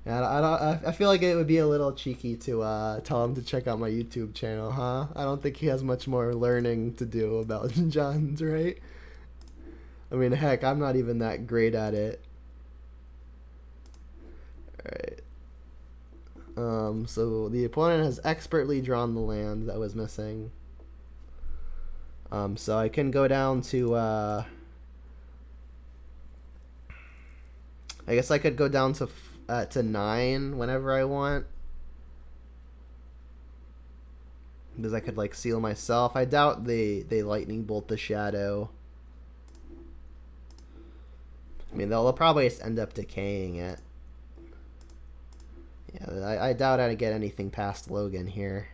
And I feel like it would be a little cheeky to tell him to check out my YouTube channel, huh? I don't think he has much more learning to do about Jund, right? I mean, heck, I'm not even that great at it. Alright. So the opponent has expertly drawn the land that was missing. So I can go down to, I guess I could go down to 9 whenever I want. Because I could, like, seal myself. I doubt they Lightning Bolt the Shadow. I mean, they'll probably just end up decaying it. Yeah, I doubt I'd get anything past Logan here.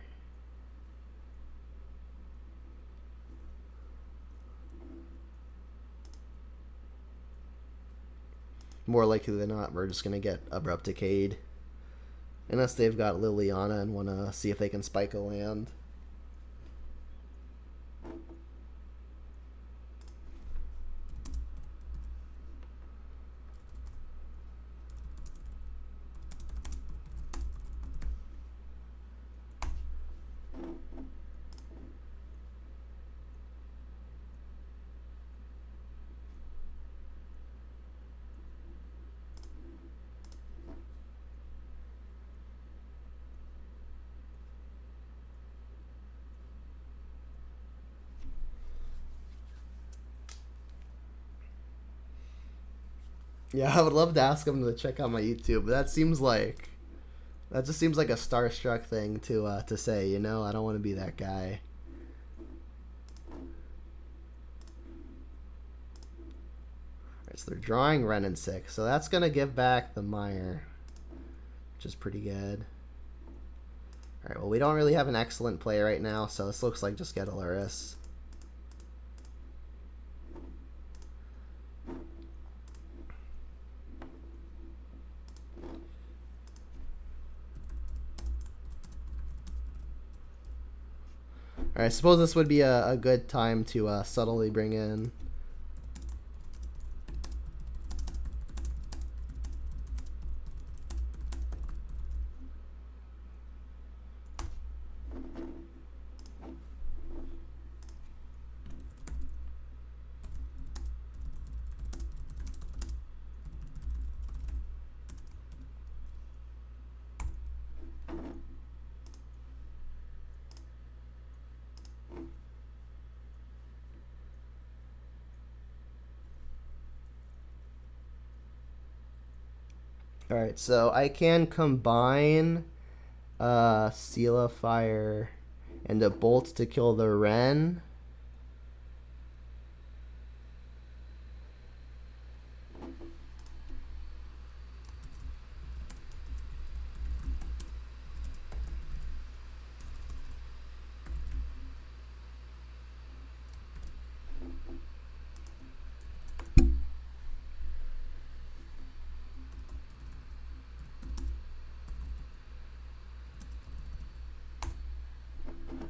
More likely than not, we're just going to get Abrupt Decayed. Unless they've got Liliana and want to see if they can spike a land. Yeah, I would love to ask him to check out my YouTube, but that seems like That just seems like a starstruck thing to say, you know? I don't want to be that guy. Alright, so they're drawing Wrenn and 6. So that's going to give back the Mire, which is pretty good. Alright, well, we don't really have an excellent play right now, so this looks like just get a Lurrus. Alright, I suppose this would be a good time to subtly bring in. Alright, so I can combine Seal of Fire and a Bolt to kill the Wrenn.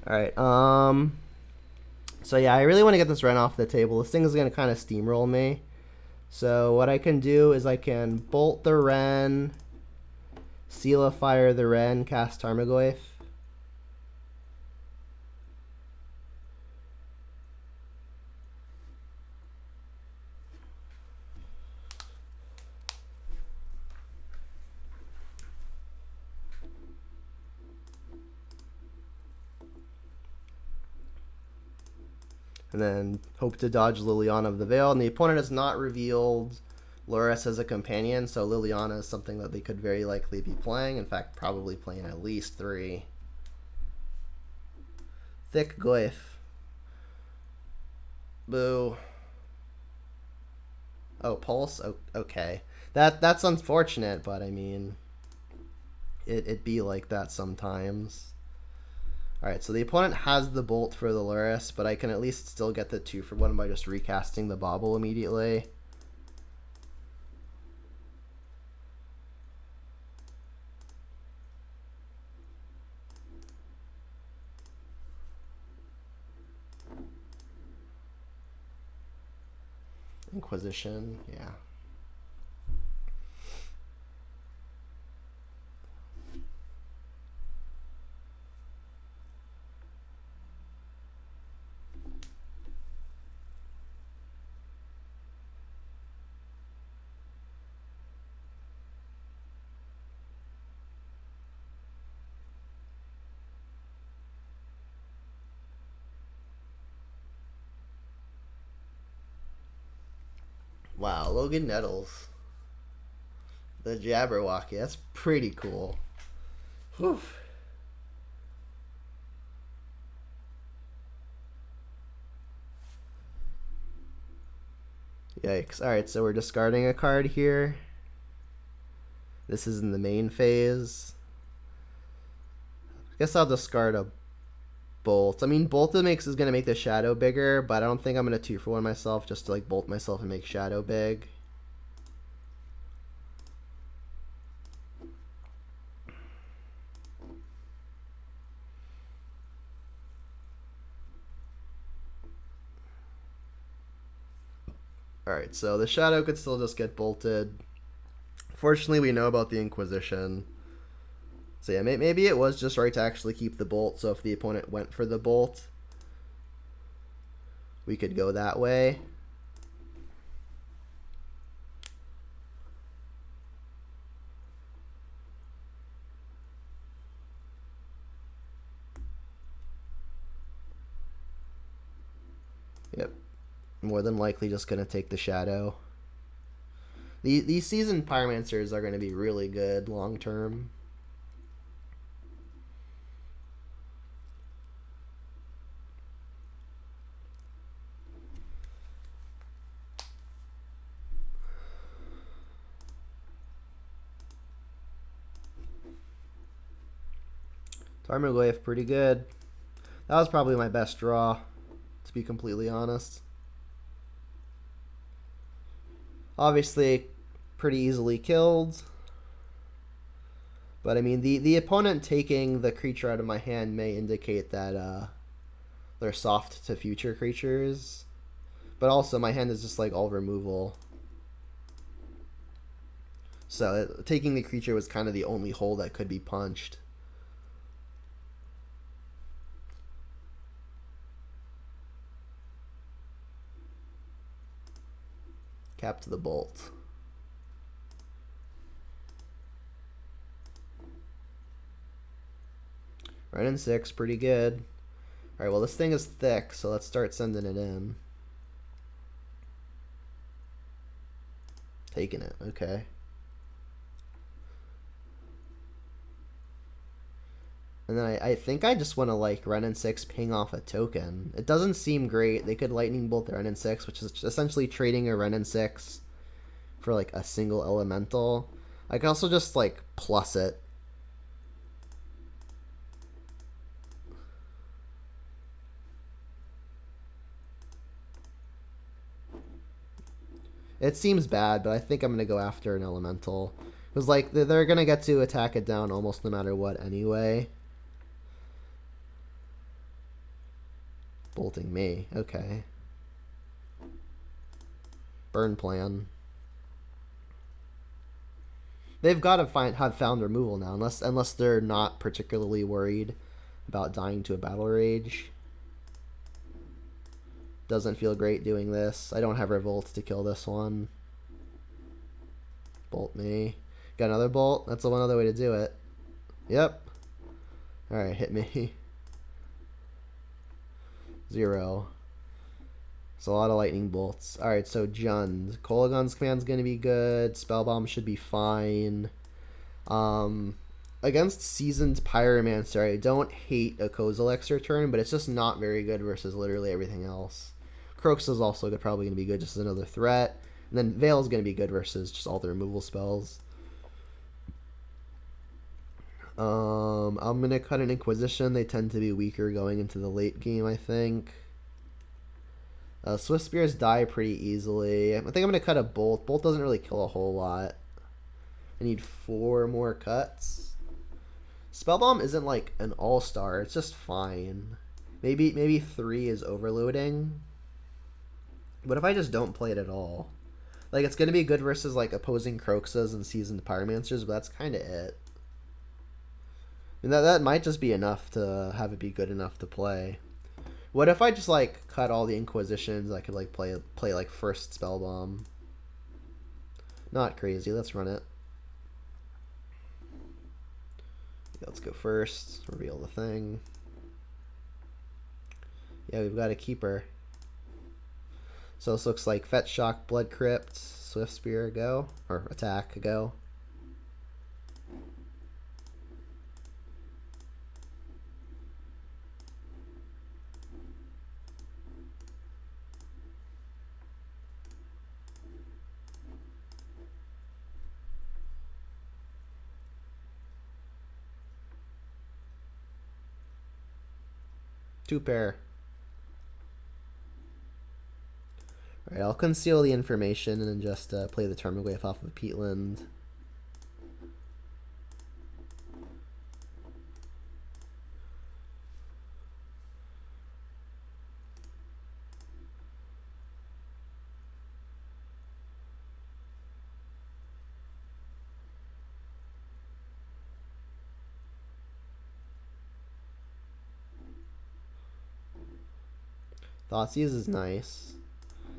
Alright, so yeah, I really want to get this Wrenn off the table. This thing is going to kind of steamroll me. So what I can do is I can Bolt the Wrenn, Seal of Fire the Wrenn, cast Tarmogoyf. And then hope to dodge Liliana of the Veil. And the opponent has not revealed Lurrus as a companion, so Liliana is something that they could very likely be playing. In fact, probably playing at least 3. Thick Goyf. Boo. Oh, Pulse? Oh, okay. That's unfortunate, but I mean, it be like that sometimes. Alright, so the opponent has the Bolt for the Lurrus, but I can at least still get the 2-for-1 by just recasting the Bauble immediately. Inquisition, yeah. Wow, Logan Nettles. The Jabberwocky, that's pretty cool. Whew. Yikes. Alright, so we're discarding a card here. This is in the main phase. I guess I'll discard a Bolt. I mean, Bolt is going to make the Shadow bigger, but I don't think I'm going to 2-for-1 myself just to like Bolt myself and make Shadow big. Alright, so the Shadow could still just get bolted. Fortunately, we know about the Inquisition. So yeah, maybe it was just right to actually keep the Bolt, so if the opponent went for the Bolt, we could go that way. Yep. More than likely just going to take the Shadow. These Seasoned Pyromancers are going to be really good long term. Tarmogoyf, pretty good. That was probably my best draw, to be completely honest. Obviously, pretty easily killed. But I mean, the opponent taking the creature out of my hand may indicate that they're soft to future creatures. But also, my hand is just like all removal. So taking the creature was kind of the only hole that could be punched. Cap to the bolt. Wrenn and 6, pretty good. Alright, well this thing is thick, so let's start sending it in. Taking it, okay. And then I think I just want to like Wrenn and 6 ping off a token. It doesn't seem great. They could Lightning Bolt the Wrenn and 6, which is essentially trading a Wrenn and 6 for like a single elemental. I could also just like plus it. It seems bad, but I think I'm going to go after an elemental. Because like they're going to get to attack it down almost no matter what anyway. Bolting me. Okay. Burn plan. They've got to have found removal now, unless they're not particularly worried about dying to a battle rage. Doesn't feel great doing this. I don't have revolt to kill this one. Bolt me. Got another bolt? That's the one other way to do it. Yep. Alright, hit me. 0. It's a lot of lightning bolts. Alright, so Jund. Kolaghan's command's gonna be good. Spellbomb should be fine. Against Seasoned Pyromancer, I don't hate a Kozilek's return, but it's just not very good versus literally everything else. Croaks is also probably going to be good, just as another threat. And then Veil's going to be good versus just all the removal spells. I'm going to cut an Inquisition. They tend to be weaker going into the late game, I think. Swift Spears die pretty easily. I think I'm going to cut a Bolt. Bolt doesn't really kill a whole lot. I need 4 more cuts. Spellbomb isn't like an all-star. It's just fine. Maybe 3 is overloading. What if I just don't play it at all? Like, it's going to be good versus, like, opposing Croxas and Seasoned Pyromancers, but that's kind of it. And that might just be enough to have it be good enough to play. What if I just, like, cut all the Inquisitions? I could, like, play like, first Spellbomb. Not crazy. Let's run it. Let's go first. Reveal the thing. Yeah, we've got a keeper. So this looks like Fetch Shock, Blood Crypt, Swift Spear, go. Or attack, go. Two pair. Alright, I'll conceal the information and then just play the Tarmogoyf off of Peatland. Thoughtseize is nice.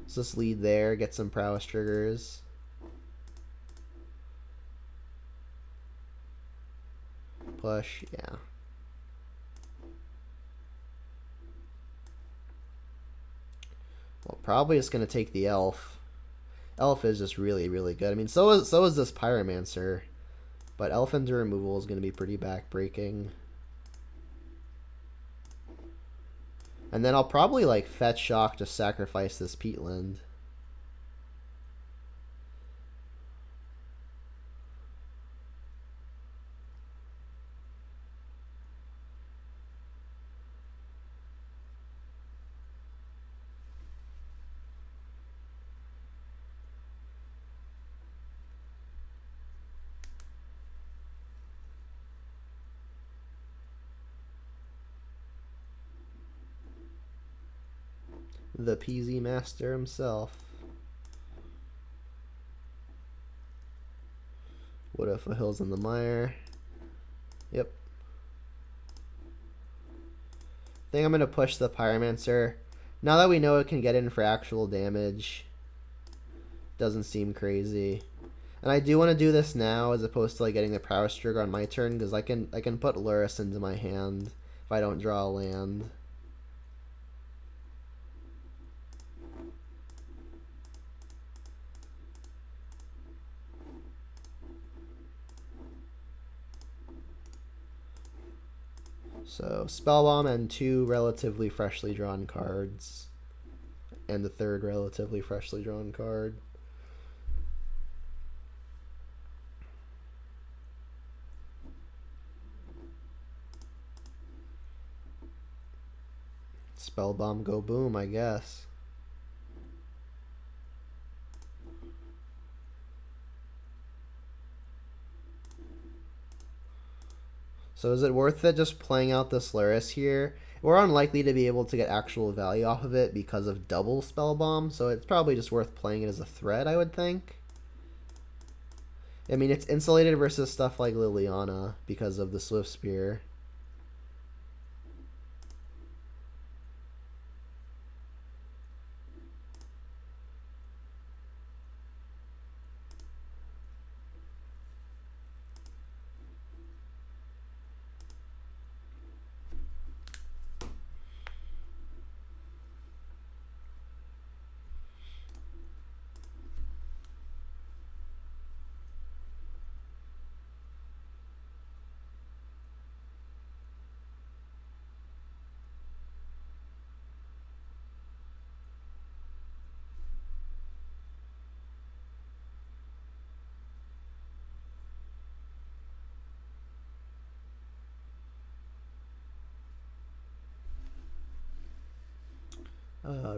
Let's just lead there, get some prowess triggers. Push, yeah. Well, probably just gonna take the elf. Elf is just really, really good. I mean, so is this Pyromancer, but elf into removal is gonna be pretty backbreaking. And then I'll probably like Fetch Shock to sacrifice this Peatland. The PZ Master himself. What if a Hills in the Mire? Yep. I think I'm going to push the Pyromancer. Now that we know it can get in for actual damage, doesn't seem crazy. And I do want to do this now as opposed to like getting the Prowess Trigger on my turn, because I can put Lurrus into my hand if I don't draw a land. So Spellbomb and 2 relatively freshly drawn cards. And the 3rd relatively freshly drawn card. Spellbomb go boom, I guess. So is it worth it just playing out this Lurrus here? We're unlikely to be able to get actual value off of it because of double Spellbomb, so it's probably just worth playing it as a threat, I would think. I mean, it's insulated versus stuff like Liliana because of the Swift Spear.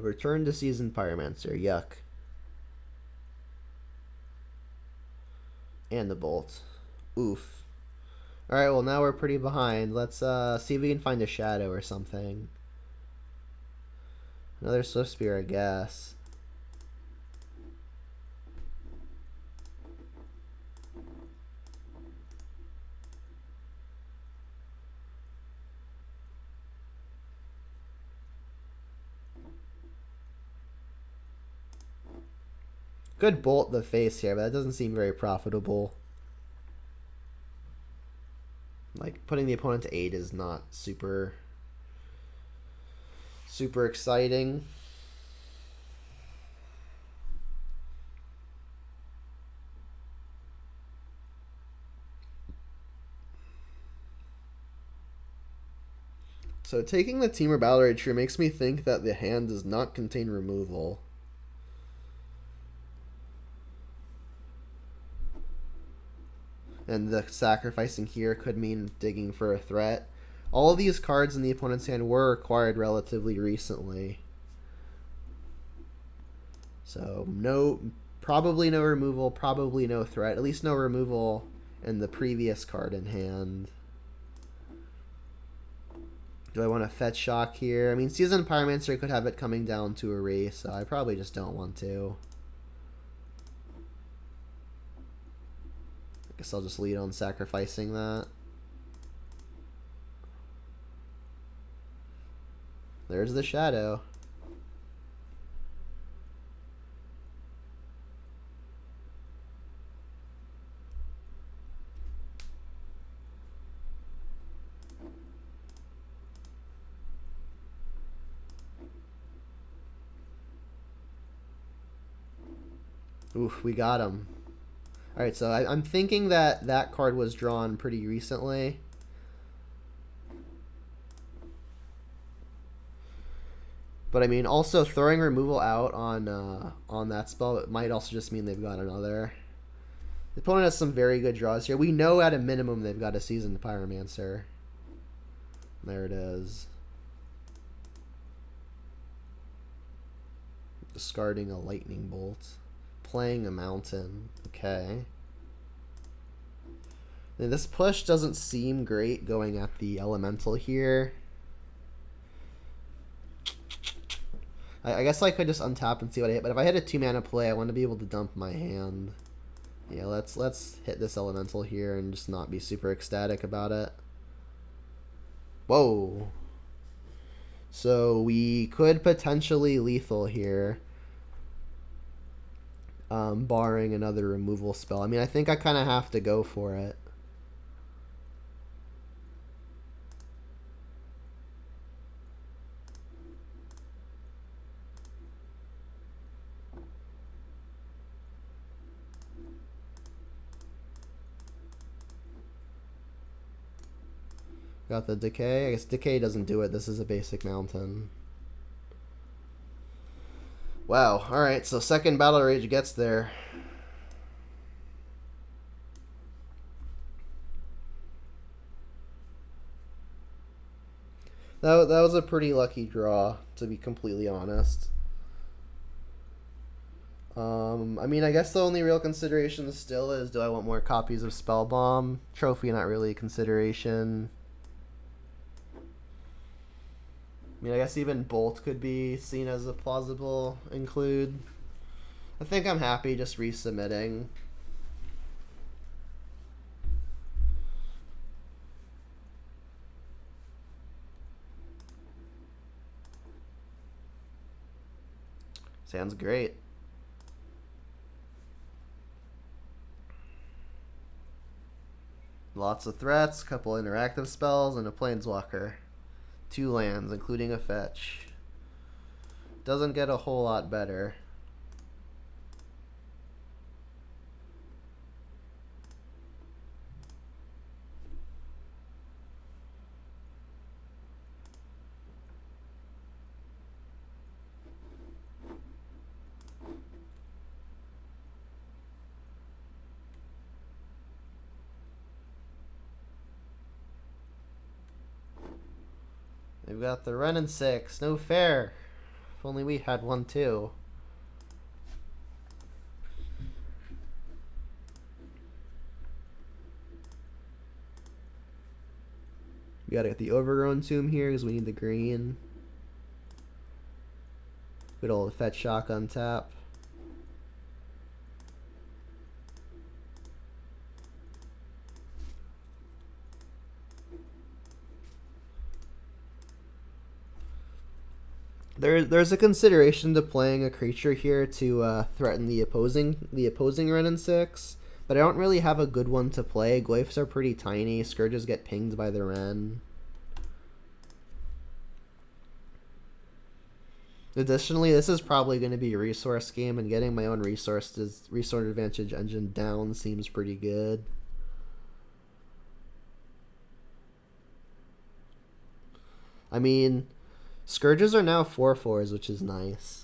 Return to Season Pyromancer. Yuck. And the Bolt. Oof. Alright, well now we're pretty behind. Let's see if we can find a Shadow or something. Another Swift Spear, I guess. Could bolt the face here, but that doesn't seem very profitable. Like, putting the opponent to 8 is not super exciting. So taking the Temur Battle Rage here makes me think that the hand does not contain removal. And the sacrificing here could mean digging for a threat. All of these cards in the opponent's hand were acquired relatively recently. So probably no removal, probably no threat. At least no removal in the previous card in hand. Do I want to fetch shock here? I mean, Seasoned Pyromancer could have it coming down to erase, so I probably just don't want to. I guess I'll just lead on sacrificing that. There's the Shadow. Oof, we got him. Alright, so I'm thinking that that card was drawn pretty recently. But I mean, also throwing removal out on that spell, it might also just mean they've got another. The opponent has some very good draws here. We know at a minimum they've got a Seasoned Pyromancer. There it is. Discarding a Lightning Bolt. Playing a Mountain. Okay. Now, this push doesn't seem great going at the Elemental here. I guess I could just untap and see what I hit, but if I hit a 2-mana play, I want to be able to dump my hand. Yeah, let's hit this elemental here and just not be super ecstatic about it. Whoa. So we could potentially lethal here. Barring another removal spell. I mean, I think I kind of have to go for it. Got the Decay. I guess Decay doesn't do it. This is a basic mountain. Wow. Alright, so second Battle Rage gets there. That was a pretty lucky draw, to be completely honest. I mean, I guess the only real consideration still is, do I want more copies of Spellbomb? Trophy, not really a consideration. I mean, I guess even Bolt could be seen as a plausible include. I think I'm happy just resubmitting. Sounds great. Lots of threats, couple interactive spells, and a Planeswalker. 2 lands, including a fetch. Doesn't get a whole lot better. They've got the Wrenn and 6. No fair. If only we had one too. We gotta get the Overgrown Tomb here because we need the green. Good old fetch shock on tap. There's a consideration to playing a creature here to threaten the opposing Wrenn and 6, but I don't really have a good one to play. Glyphs are pretty tiny. Scourges get pinged by the Wrenn. Additionally, this is probably going to be a resource game, and getting my own resource advantage engine down seems pretty good. I mean, Scourges are now 4/4s, which is nice.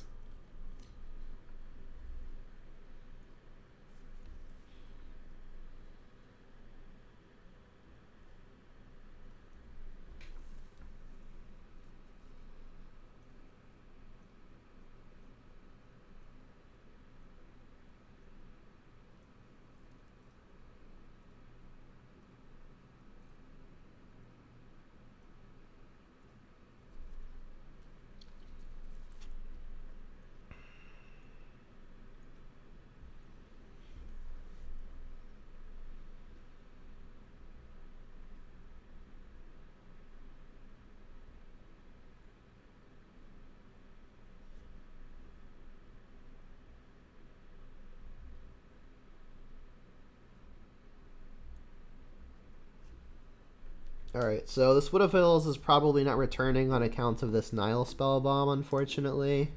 Alright, so this Wood of Hills is probably not returning on account of this Nile Spellbomb, unfortunately.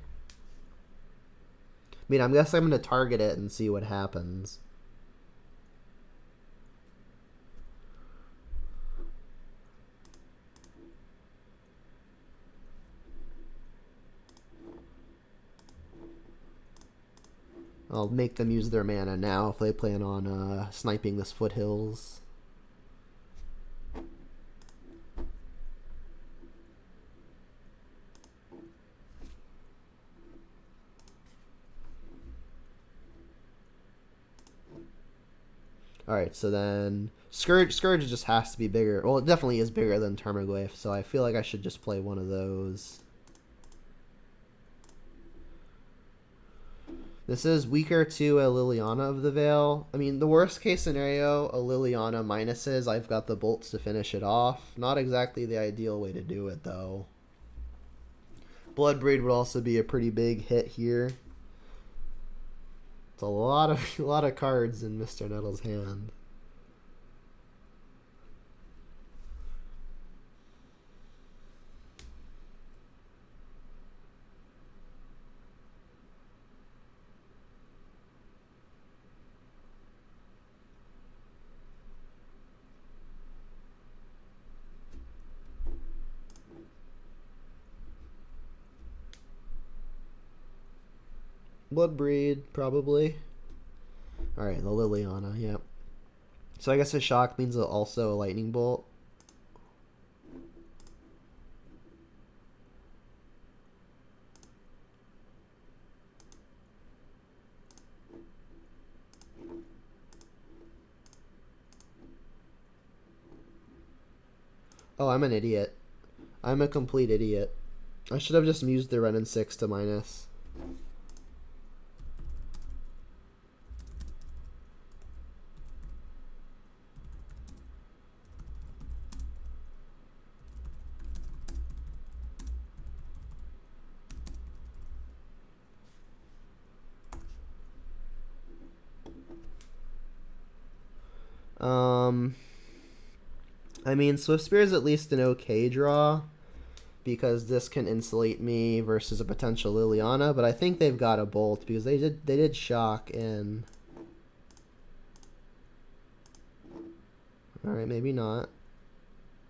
I mean, I guess I'm going to target it and see what happens. I'll make them use their mana now if they plan on sniping this Foothills. Alright, so then Scourge just has to be bigger. Well, it definitely is bigger than Tarmogoyf, so I feel like I should just play one of those. This is weaker to a Liliana of the Veil. I mean, the worst case scenario, a Liliana minuses. I've got the bolts to finish it off. Not exactly the ideal way to do it, though. Bloodbraid would also be a pretty big hit here. It's a lot of cards in Mr. Nettle's hand. Bloodbreed, probably. Alright, the Liliana, yep. So I guess a shock means also a lightning bolt. Oh, I'm an idiot. I'm a complete idiot. I should have just used the Renin 6 to minus. I mean, Swiftspear is at least an okay draw because this can insulate me versus a potential Liliana, but I think they've got a bolt because they did shock in. All right, maybe not.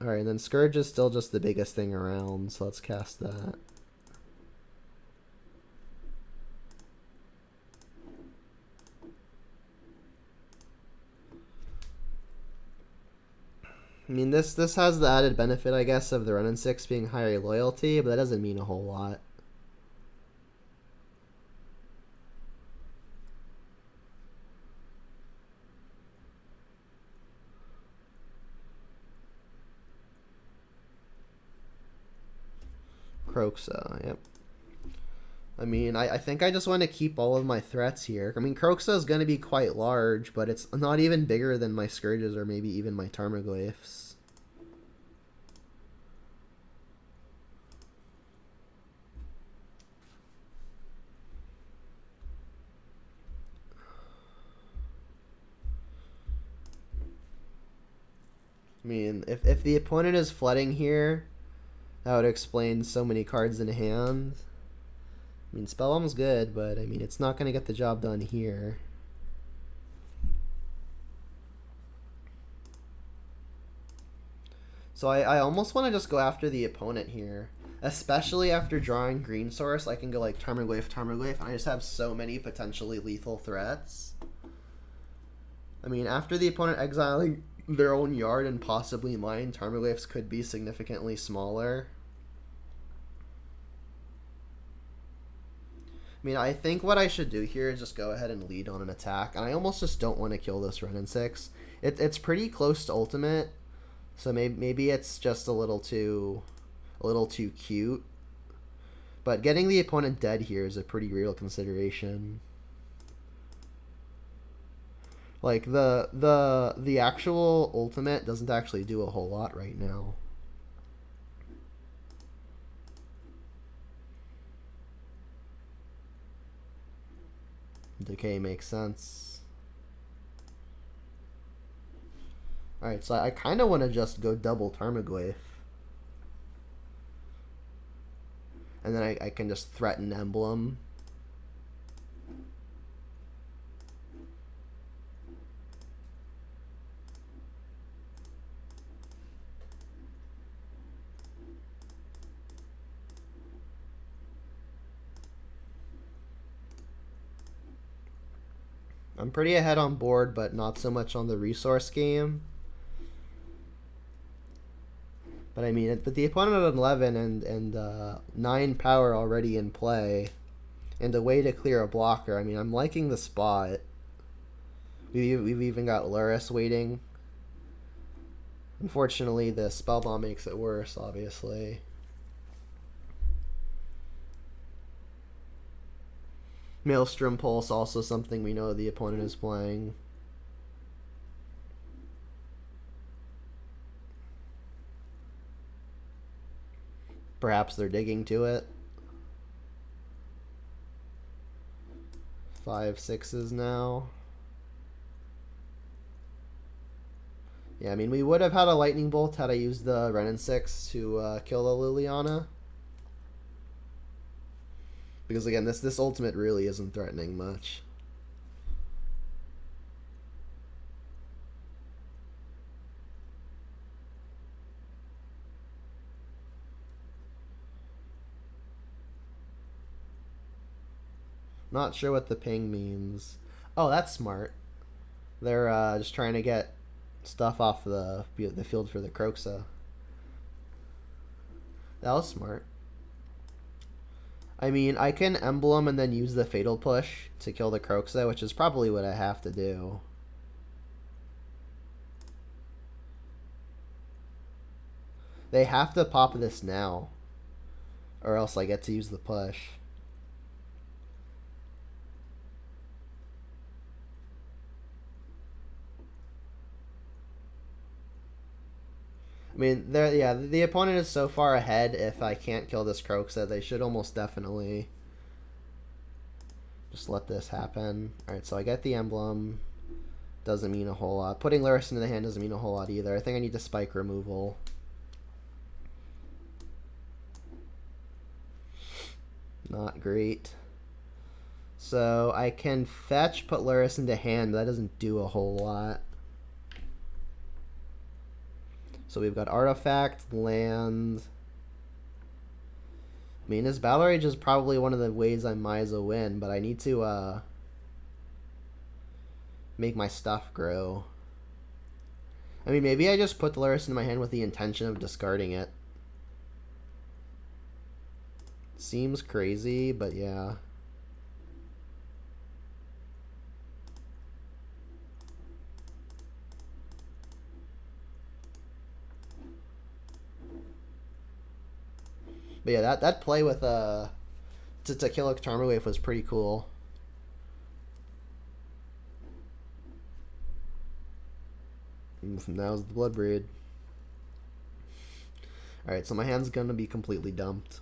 All right, and then Scourge is still just the biggest thing around, so let's cast that. I mean, this has the added benefit, I guess, of the Renin 6 being higher loyalty, but that doesn't mean a whole lot. Kroxa, yep. I mean, I think I just want to keep all of my threats here. I mean, Kroxa is going to be quite large, but it's not even bigger than my Scourges or maybe even my Tarmogoyfs. I mean, if the opponent is flooding here, that would explain so many cards in hand. I mean, Spellbomb's good, but I mean, it's not going to get the job done here. So I almost want to just go after the opponent here. Especially after drawing Green Source, I can go like Tarmogoyf, Tarmogoyf, and I just have so many potentially lethal threats. I mean, after the opponent exiling their own yard and possibly mine, Tarmogoyfs could be significantly smaller. I mean, I think what I should do here is just go ahead and lead on an attack. And I almost just don't want to kill this Renin 6. It's pretty close to ultimate, so maybe it's just a little too cute. But getting the opponent dead here is a pretty real consideration. Like the actual ultimate doesn't actually do a whole lot right now. Decay makes sense. Alright, so I kind of want to just go double Tarmogoyf. And then I can just threaten Emblem. I'm pretty ahead on board, but not so much on the resource game. But I mean, with the opponent at 11 and 9 power already in play, and a way to clear a blocker, I mean, I'm liking the spot. We've even got Lurrus waiting. Unfortunately, the Spellbomb makes it worse, obviously. Maelstrom Pulse, also something we know the opponent is playing. Perhaps they're digging to it. 5 6s now. Yeah, I mean, we would have had a Lightning Bolt had I used the Renin 6 to kill the Liliana. Because again, this ultimate really isn't threatening much. Not sure what the ping means. Oh, that's smart. They're just trying to get stuff off the field for the Kroxa. That was smart. I mean, I can Emblem and then use the Fatal Push to kill the Kroxa, which is probably what I have to do. They have to pop this now, or else I get to use the push. I mean, yeah, the opponent is so far ahead. If I can't kill this Kroxa, they should almost definitely just let this happen. Alright, so I get the Emblem. Doesn't mean a whole lot. Putting Lurrus into the hand doesn't mean a whole lot either. I think I need to spike removal. Not great. So I can fetch, put Lurrus into hand, but that doesn't do a whole lot. So we've got Artifact, Land. I mean, this Battle Rage is probably one of the ways I might as well win, but I need to make my stuff grow. I mean, maybe I just put the Lurrus in my hand with the intention of discarding it. Seems crazy, but yeah. But yeah, that play with to kill a Tarmogoyf was pretty cool. And now's the Bloodbraid. Alright, so my hand's gonna be completely dumped.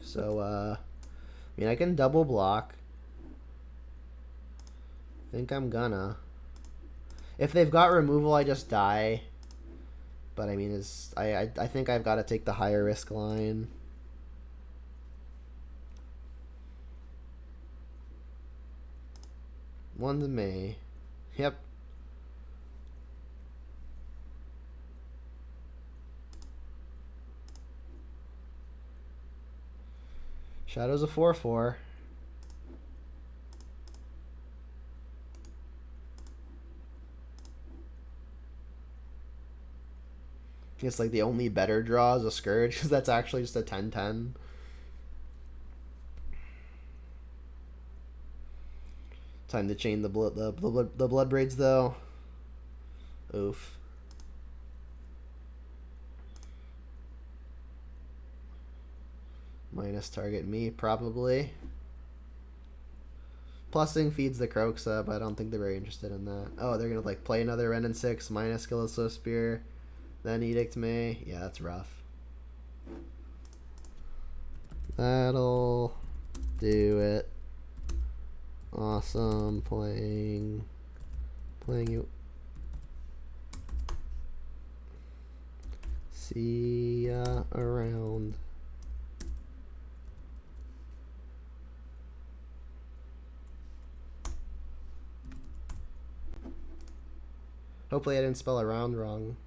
So, I mean, I can double block. I think I'm gonna. If they've got removal, I just die. But I mean, I think I've got to take the higher risk line. One to May. Yep. Shadow's a 4/4. It's like the only better draw is a Scourge, because that's actually just a 10/10. Time to chain the Bloodbraids though. Oof. Minus target me, probably. Plussing feeds the Kroxa, but I don't think they're very interested in that. Oh, they're gonna like play another Renin 6, minus Skeletal Spear, then Edict May. Yeah, that's rough. That'll do it. Awesome. Playing you. See ya around. Hopefully I didn't spell around wrong.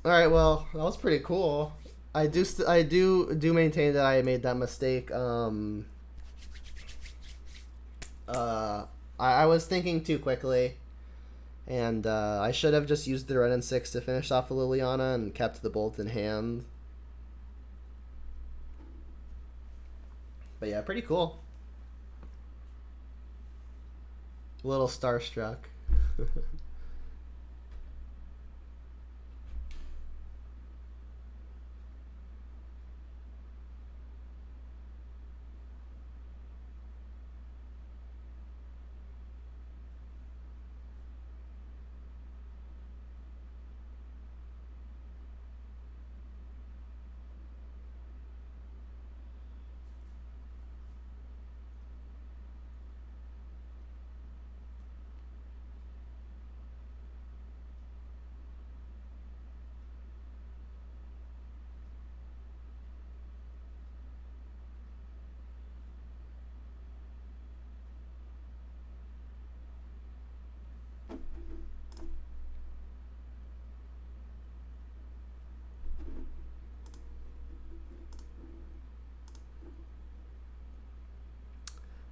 All right, well, that was pretty cool. I do maintain that I made that mistake. I was thinking too quickly. And I should have just used the Renin 6 to finish off the Liliana and kept the Bolt in hand. But yeah, pretty cool. A little starstruck.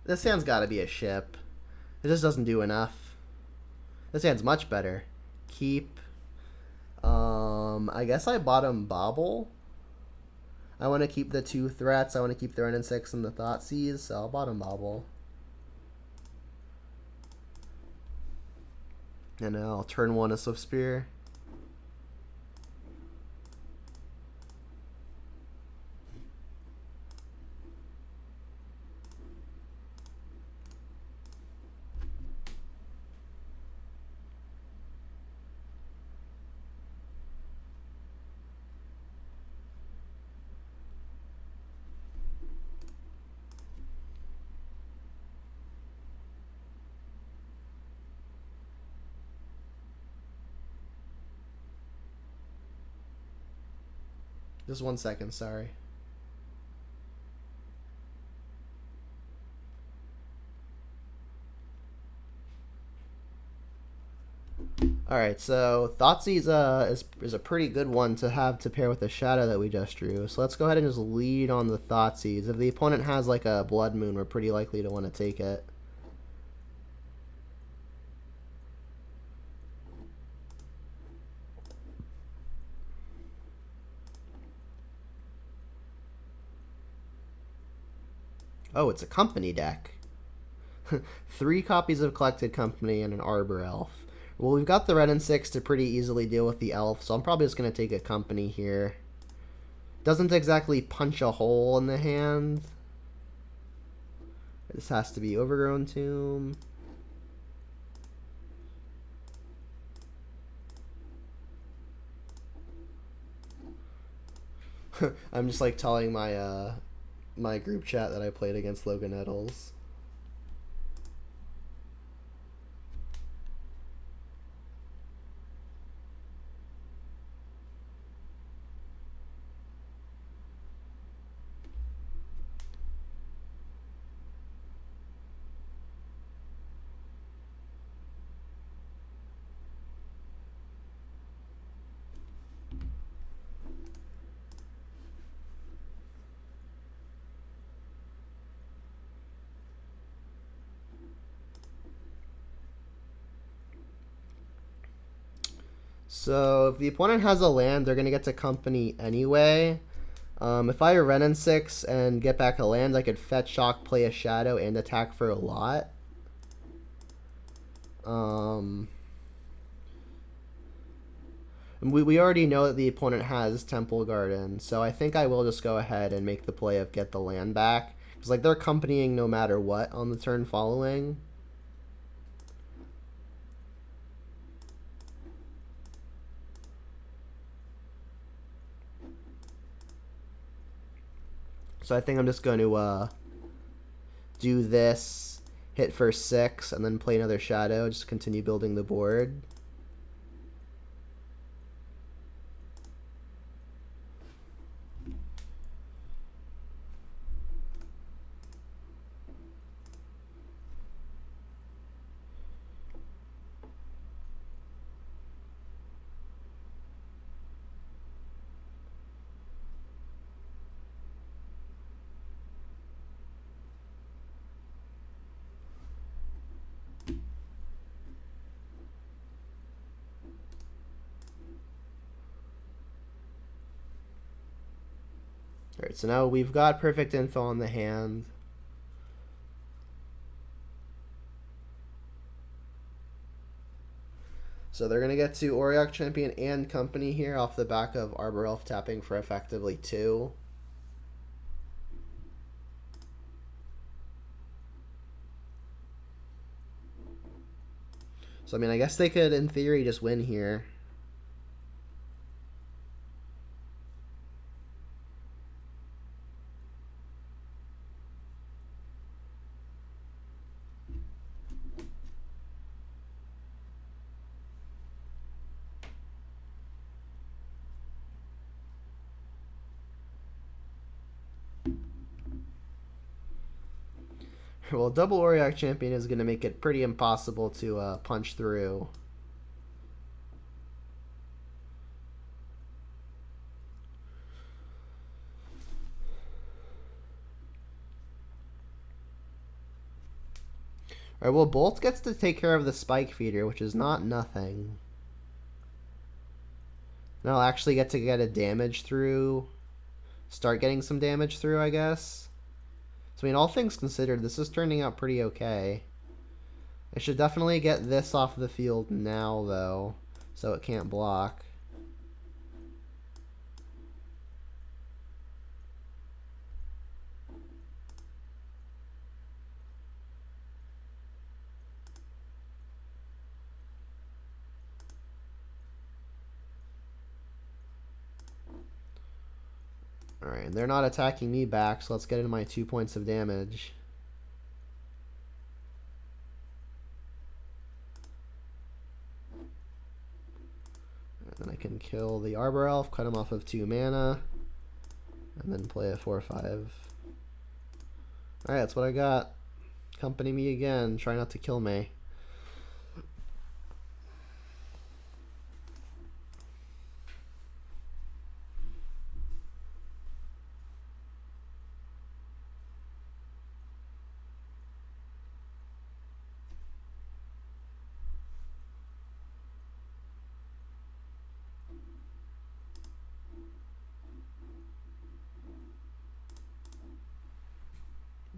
This hand's got to be a ship. It just doesn't do enough. This hand's much better. Keep. I guess I bottom Bobble. I want to keep the 2 threats. I want to keep the Renin 6 and the Thoughtseize, so I'll bottom Bobble. And I'll turn 1 a Swift Spear. Just 1 second, sorry. Alright, so Thoughtseize is a pretty good one to have to pair with the Shadow that we just drew. So let's go ahead and just lead on the Thoughtseize. If the opponent has like a Blood Moon, we're pretty likely to want to take it. Oh, it's a Company deck. 3 copies of Collected Company and an Arbor Elf. Well, we've got the Renin 6 to pretty easily deal with the Elf, so I'm probably just going to take a Company here. Doesn't exactly punch a hole in the hand. This has to be Overgrown Tomb. I'm just like telling my my group chat that I played against Logan Nettles. So if the opponent has a land, they're going to get to Company anyway. If I Renin 6 and get back a land, I could fetch Shock, play a Shadow, and attack for a lot. We already know that the opponent has Temple Garden, so I think I will just go ahead and make the play of get the land back. Because like they're companying no matter what on the turn following. So I think I'm just going to do this, hit for 6, and then play another Shadow, just continue building the board. Alright, so now we've got perfect info on the hand. So they're going to get to Auriok Champion and Company here off the back of Arbor Elf tapping for effectively 2. So, I mean, I guess they could, in theory, just win here. Well, double Auriok Champion is going to make it pretty impossible to punch through. Alright, well, Bolt gets to take care of the Spike Feeder, which is not nothing. And I'll actually get to get a damage through. Start getting some damage through, I guess. So, I mean, all things considered, this is turning out pretty okay. I should definitely get this off the field now, though, so it can't block. Alright, they're not attacking me back, so let's get into my 2 points of damage. And then I can kill the Arbor Elf, cut him off of 2 mana, and then play a 4/5. Alright, that's what I got. Company me again, try not to kill me.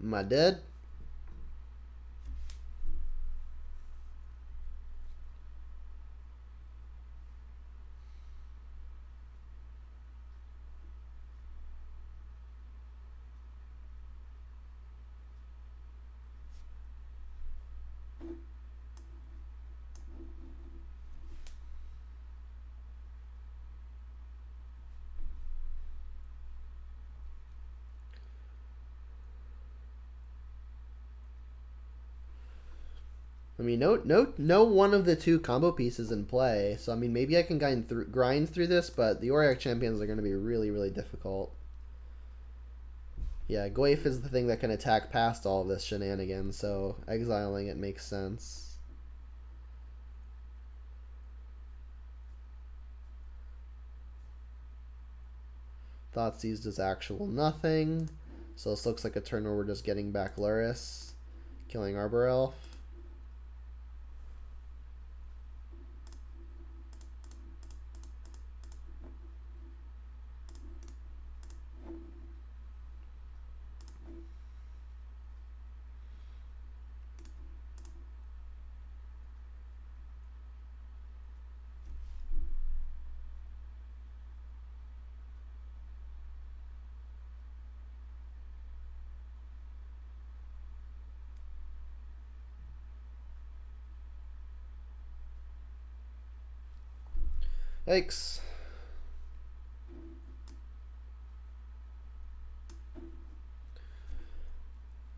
Am I dead? I mean, no one of the 2 combo pieces in play. So I mean, maybe I can grind through this, but the Auriok Champions are going to be really, really difficult. Yeah, Goyf is the thing that can attack past all of this shenanigans, so exiling it makes sense. Thoughtseized is actual nothing. So this looks like a turn where we're just getting back Lurrus, killing Arbor Elf. Yikes.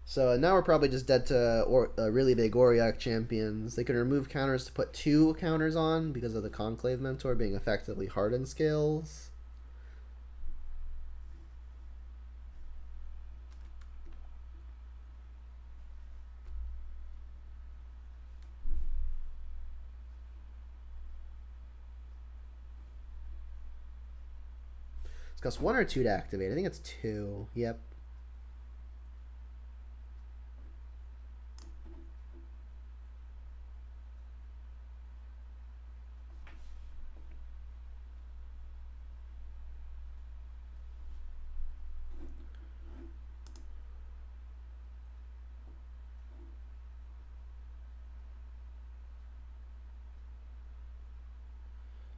So now we're probably just dead to really big Auriok Champions. They can remove counters to put 2 counters on because of the Conclave Mentor being effectively hardened scales. It's cost 1 or 2 to activate. I think it's 2. Yep.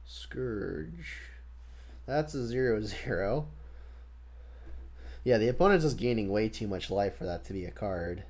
Scourge. That's a 0/0. Yeah, the opponent's just gaining way too much life for that to be a card.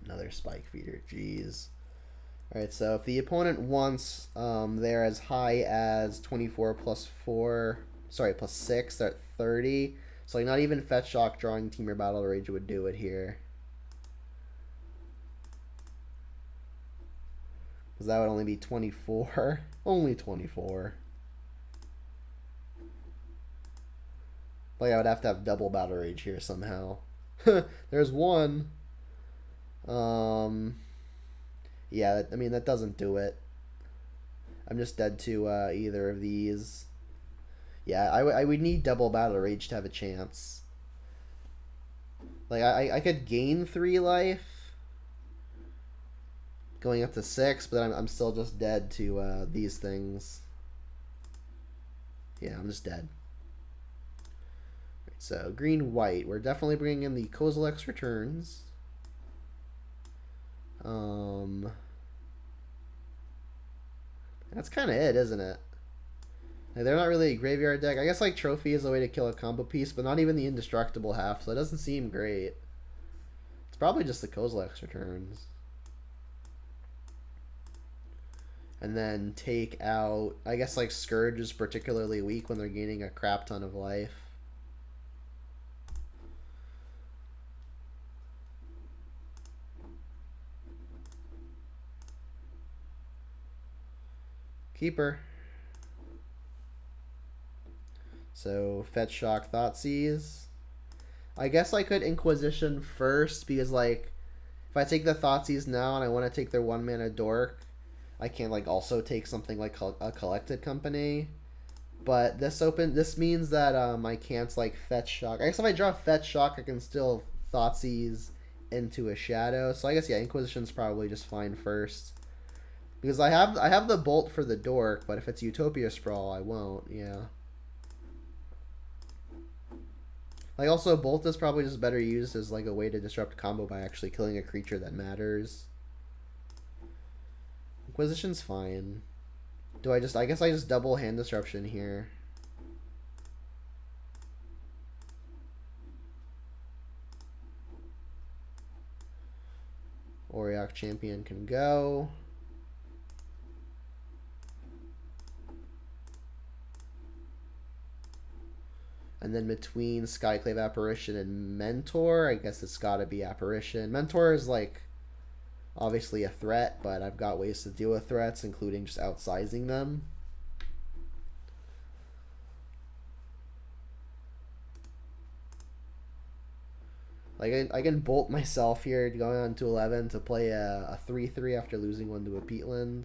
Another spike feeder. Jeez. Alright, so if the opponent wants they're as high as 24 plus 4, sorry, plus 6, they're at 30. So like not even Fetch Shock, Drawing Team, or Battle Rage would do it here. Because that would only be 24. Only 24. Like I would have to have double Battle Rage here somehow. There's one. Yeah, I mean, that doesn't do it. I'm just dead to either of these. Yeah, I would need double Battle Rage to have a chance. Like, I could gain 3 life. Going up to 6, but I'm still just dead to these things. Yeah, I'm just dead. Right, so, green-white. We're definitely bringing in the Kozilek's Returns. That's kind of it, isn't it? Like, they're not really a graveyard deck. I guess like Trophy is a way to kill a combo piece, but not even the Indestructible half, so it doesn't seem great. It's probably just the Kozilek's Returns. And then take out, I guess like Scourge is particularly weak when they're gaining a crap ton of life. Keeper. So Fetch Shock, Thoughtseize. I guess I could Inquisition first because like if I take the Thoughtseize now and I want to take their 1-mana Dork, I can like also take something like a Collected Company. But this means that I can't like Fetch Shock. I guess if I draw Fetch Shock, I can still Thoughtseize into a Shadow. So I guess yeah, Inquisition's probably just fine first. Because I have the Bolt for the Dork, but if it's Utopia Sprawl, I won't. Yeah. Like also, Bolt is probably just better used as like a way to disrupt combo by actually killing a creature that matters. Inquisition's fine. I guess I just double Hand Disruption here. Auriok Champion can go. And then between Skyclave Apparition and Mentor, I guess it's gotta be Apparition. Mentor is like obviously a threat, but I've got ways to deal with threats, including just outsizing them. Like I can bolt myself here going on to 11 to play a 3/3 after losing one to a Peatland.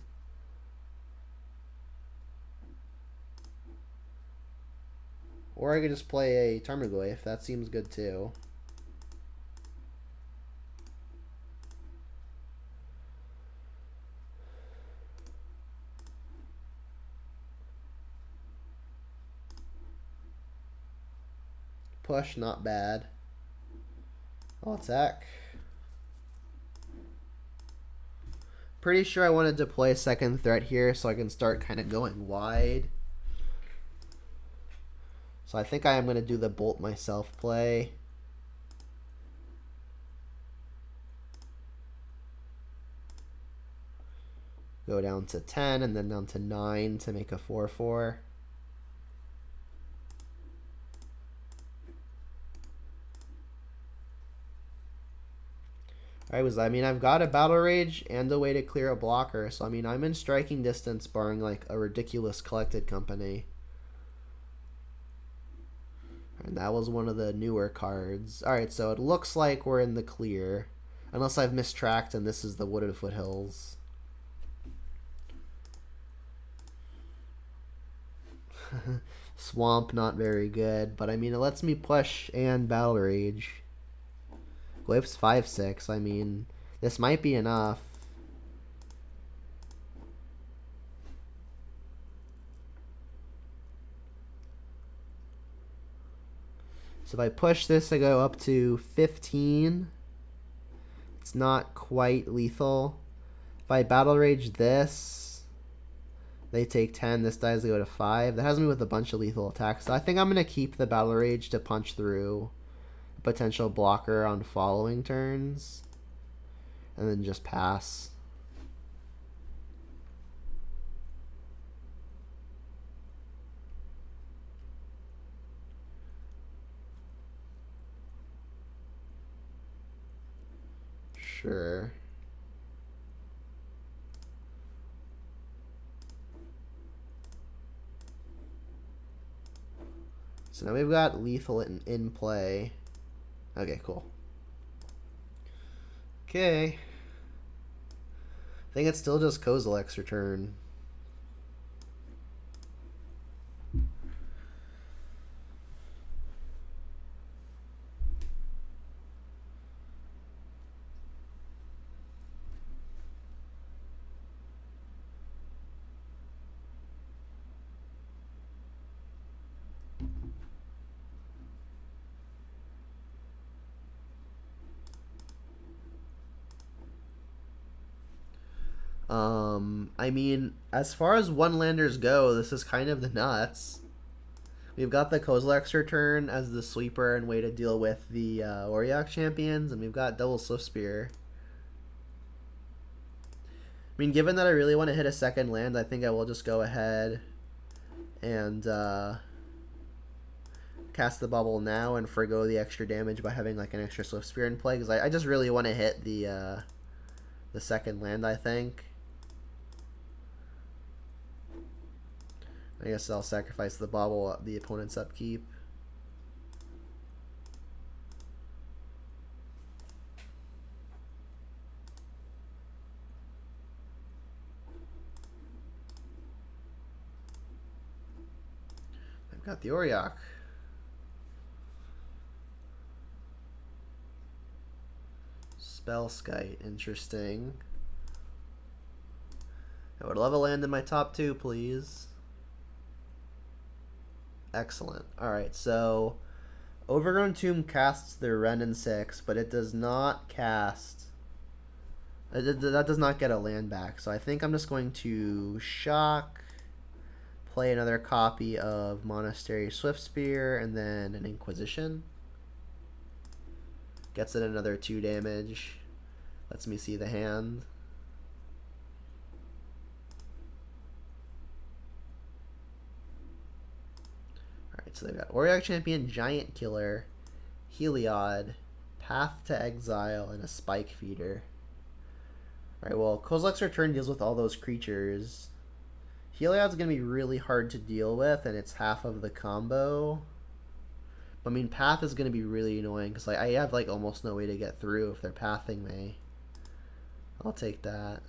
Or I could just play a Tarmogoyf. That seems good too. push, not bad. I'll attack. Pretty sure I wanted to play second threat here so I can start kind of going wide. So I think I am going to do the bolt myself play. Go down to 10 and then down to 9 to make a 4-4. Alright, I mean, I've got a Battle Rage and a way to clear a blocker, so I mean, I'm in striking distance barring like a ridiculous collected company. And that was one of the newer cards. Alright, so it looks like we're in the clear. Unless I've mistracked and this is the Wooded Foothills. Swamp, not very good. But I mean, it lets me push and Battle Rage. Glyph's 5/6. I mean, this might be enough. So if I push this, I go up to 15. It's not quite lethal. If I Battle Rage this, they take 10. This dies, they go to 5. That has me with a bunch of lethal attacks. So I think I'm going to keep the Battle Rage to punch through a potential blocker on following turns. And then just pass. Sure. So now we've got lethal in play. Okay, cool. Okay. I think it's still just Kozilek's return. I mean, as far as one-landers go, this is kind of the nuts. We've got the Kozilek's return as the sweeper and way to deal with the Auriok champions, and we've got double Swift Spear. I mean, given that I really want to hit a second land, I think I will just go ahead and cast the bubble now and forgo the extra damage by having like an extra Swift Spear in play, because I just really want to hit the second land, I think. I guess I'll sacrifice the bauble at the opponent's upkeep. I've got the Auriok. Spellskite, interesting. I would love a land in my top 2, please. Excellent. Alright, so Overgrown Tomb casts the Wrenn and 6, but it does not cast... that does not get a land back, so I think I'm just going to shock, play another copy of Monastery Swift Spear, and then an Inquisition. Gets it another 2 damage. Lets me see the hand. So they've got Auriok Champion, Giant Killer, Heliod, Path to Exile, and a Spike Feeder. Alright, well, Kozilek's return deals with all those creatures. Heliod's going to be really hard to deal with, and it's half of the combo. But, I mean, Path is going to be really annoying, because like, I have like almost no way to get through if they're pathing me. I'll take that.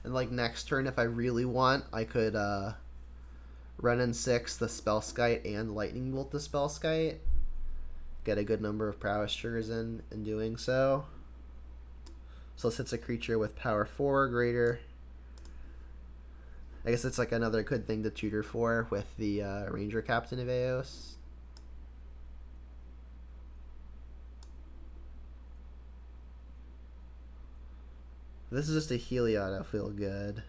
And like next turn, if I really want, I could Wrenn and 6 the Spellskite and Lightning Bolt the Spellskite. Get a good number of prowess triggers in doing so. So this hits a creature with power 4 or greater. I guess it's like another good thing to tutor for with the Ranger Captain of Eos. This is just a Heliod, I feel good.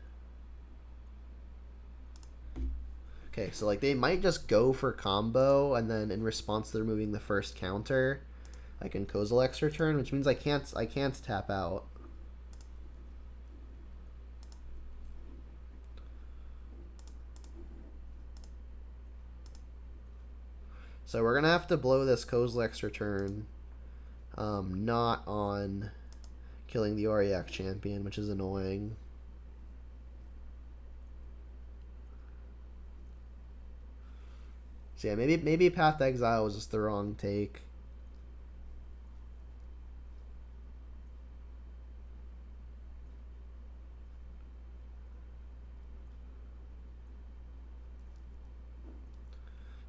Okay, so like they might just go for combo, and then in response they're moving the first counter. I can Kozilek's return, which means I can't tap out. So we're gonna have to blow this Kozilek's return, not on killing the Auriok champion, which is annoying. So yeah, maybe Path to Exile was just the wrong take.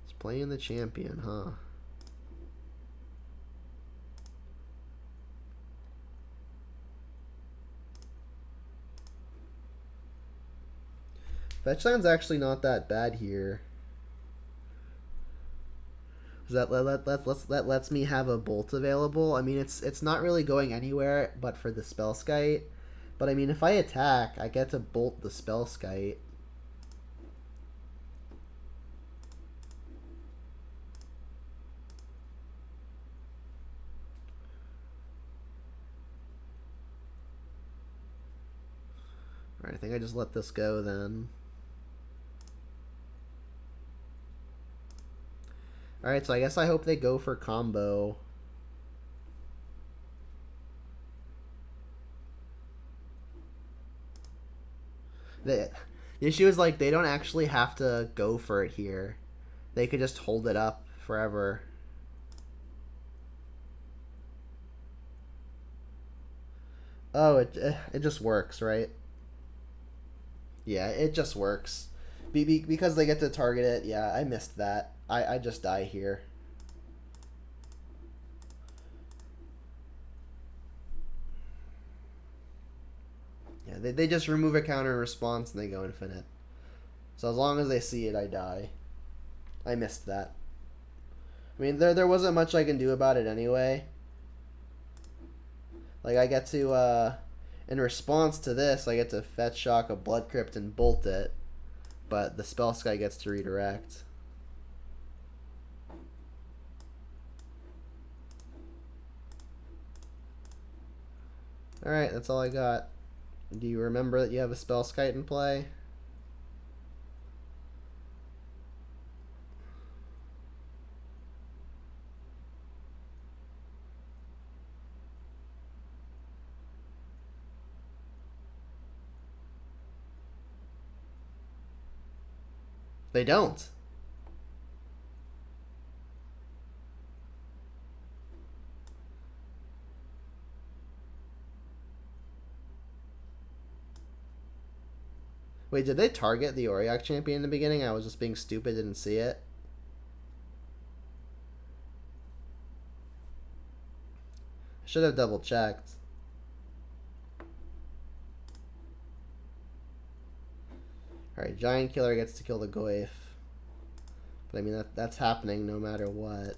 It's playing the champion, huh? Fetchland's actually not that bad here. That lets me have a bolt available. I mean, it's not really going anywhere but for the Spellskite. But I mean, if I attack, I get to bolt the Spellskite. Alright, I think I just let this go then. Alright, so I guess I hope they go for combo. The issue is, like, they don't actually have to go for it here. They could just hold it up forever. Oh, it just works, right? Yeah, it just works. Because they get to target it. Yeah, I missed that. I just die here. Yeah, they just remove a counter in response and they go infinite. So as long as they see it, I die. I missed that. I mean, there wasn't much I can do about it anyway. Like, I get to, in response to this, I get to Fetch Shock a Blood Crypt and bolt it. But the Spellskite gets to redirect. Alright, that's all I got. Do you remember that you have a Spellskite in play? They don't. Wait, did they target the Auriok champion in the beginning? I was just being stupid, didn't see it. I should have double checked. Alright, Giant Killer gets to kill the Goyf. But I mean, that's happening no matter what.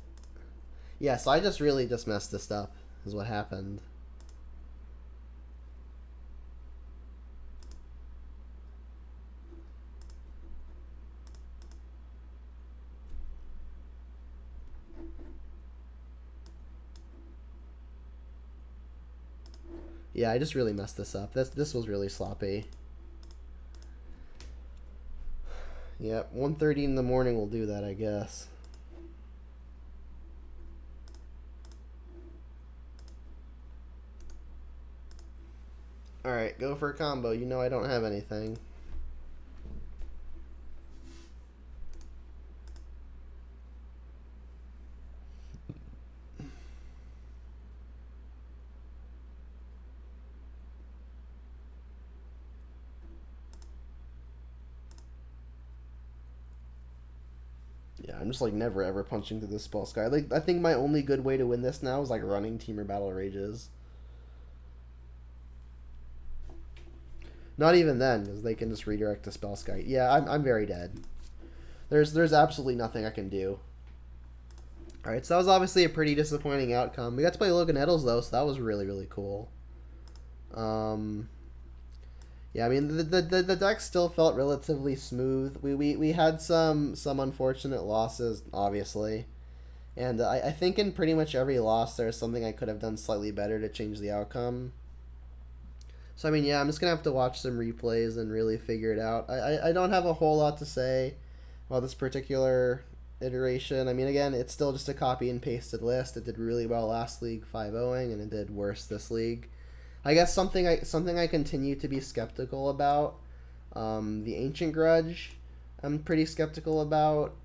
Yeah, so I just really just messed this up, is what happened. Yeah, I just really messed this up. This was really sloppy. Yep, 1:30 in the morning will do that, I guess. Alright, go for a combo. You know I don't have anything. Yeah, I'm just like never ever punching through this Spellskite. Like, I think my only good way to win this now is like running Temur Battle Rages. Not even then, because they can just redirect to Spellskite. Yeah, I'm very dead. There's absolutely nothing I can do. Alright, so that was obviously a pretty disappointing outcome. We got to play Logan Nettles, though, so that was really, really cool. Yeah, I mean, the deck still felt relatively smooth. We had some unfortunate losses, obviously. And I think in pretty much every loss, there's something I could have done slightly better to change the outcome. So, I mean, yeah, I'm just going to have to watch some replays and really figure it out. I don't have a whole lot to say about this particular iteration. I mean, again, it's still just a copy and pasted list. It did really well last league 5-0ing, and it did worse this league. I guess something I continue to be skeptical about. The Ancient Grudge, I'm pretty skeptical about.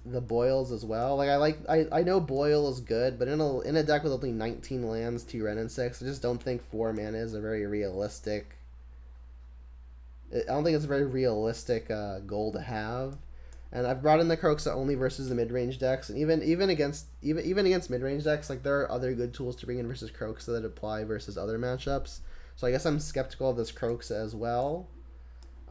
The Boils as well. I know Boil is good, but in a deck with only 19 lands, 2 Ren and 6, I just don't think 4 mana is a very realistic. I don't think it's a very realistic goal to have. And I've brought in the Kroxa only versus the mid-range decks, and even against mid-range decks, like there are other good tools to bring in versus Kroxa that apply versus other matchups. So I guess I'm skeptical of this Kroxa as well.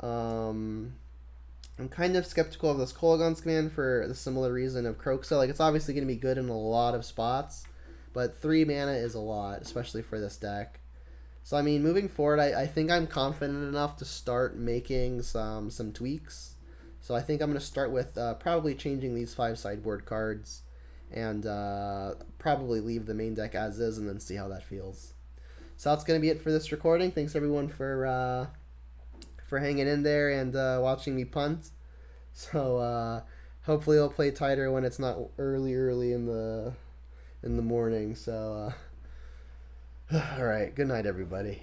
I'm kind of skeptical of this Kolaghan's command for the similar reason of Kroxa. Like, it's obviously going to be good in a lot of spots, but 3 mana is a lot, especially for this deck. So, I mean, moving forward, I think I'm confident enough to start making some tweaks. So I think I'm going to start with probably changing these 5 sideboard cards and probably leave the main deck as is and then see how that feels. So that's going to be it for this recording. Thanks, everyone, for hanging in there and watching me punt. So hopefully I'll play tighter when it's not early in the morning. So all right, good night, everybody.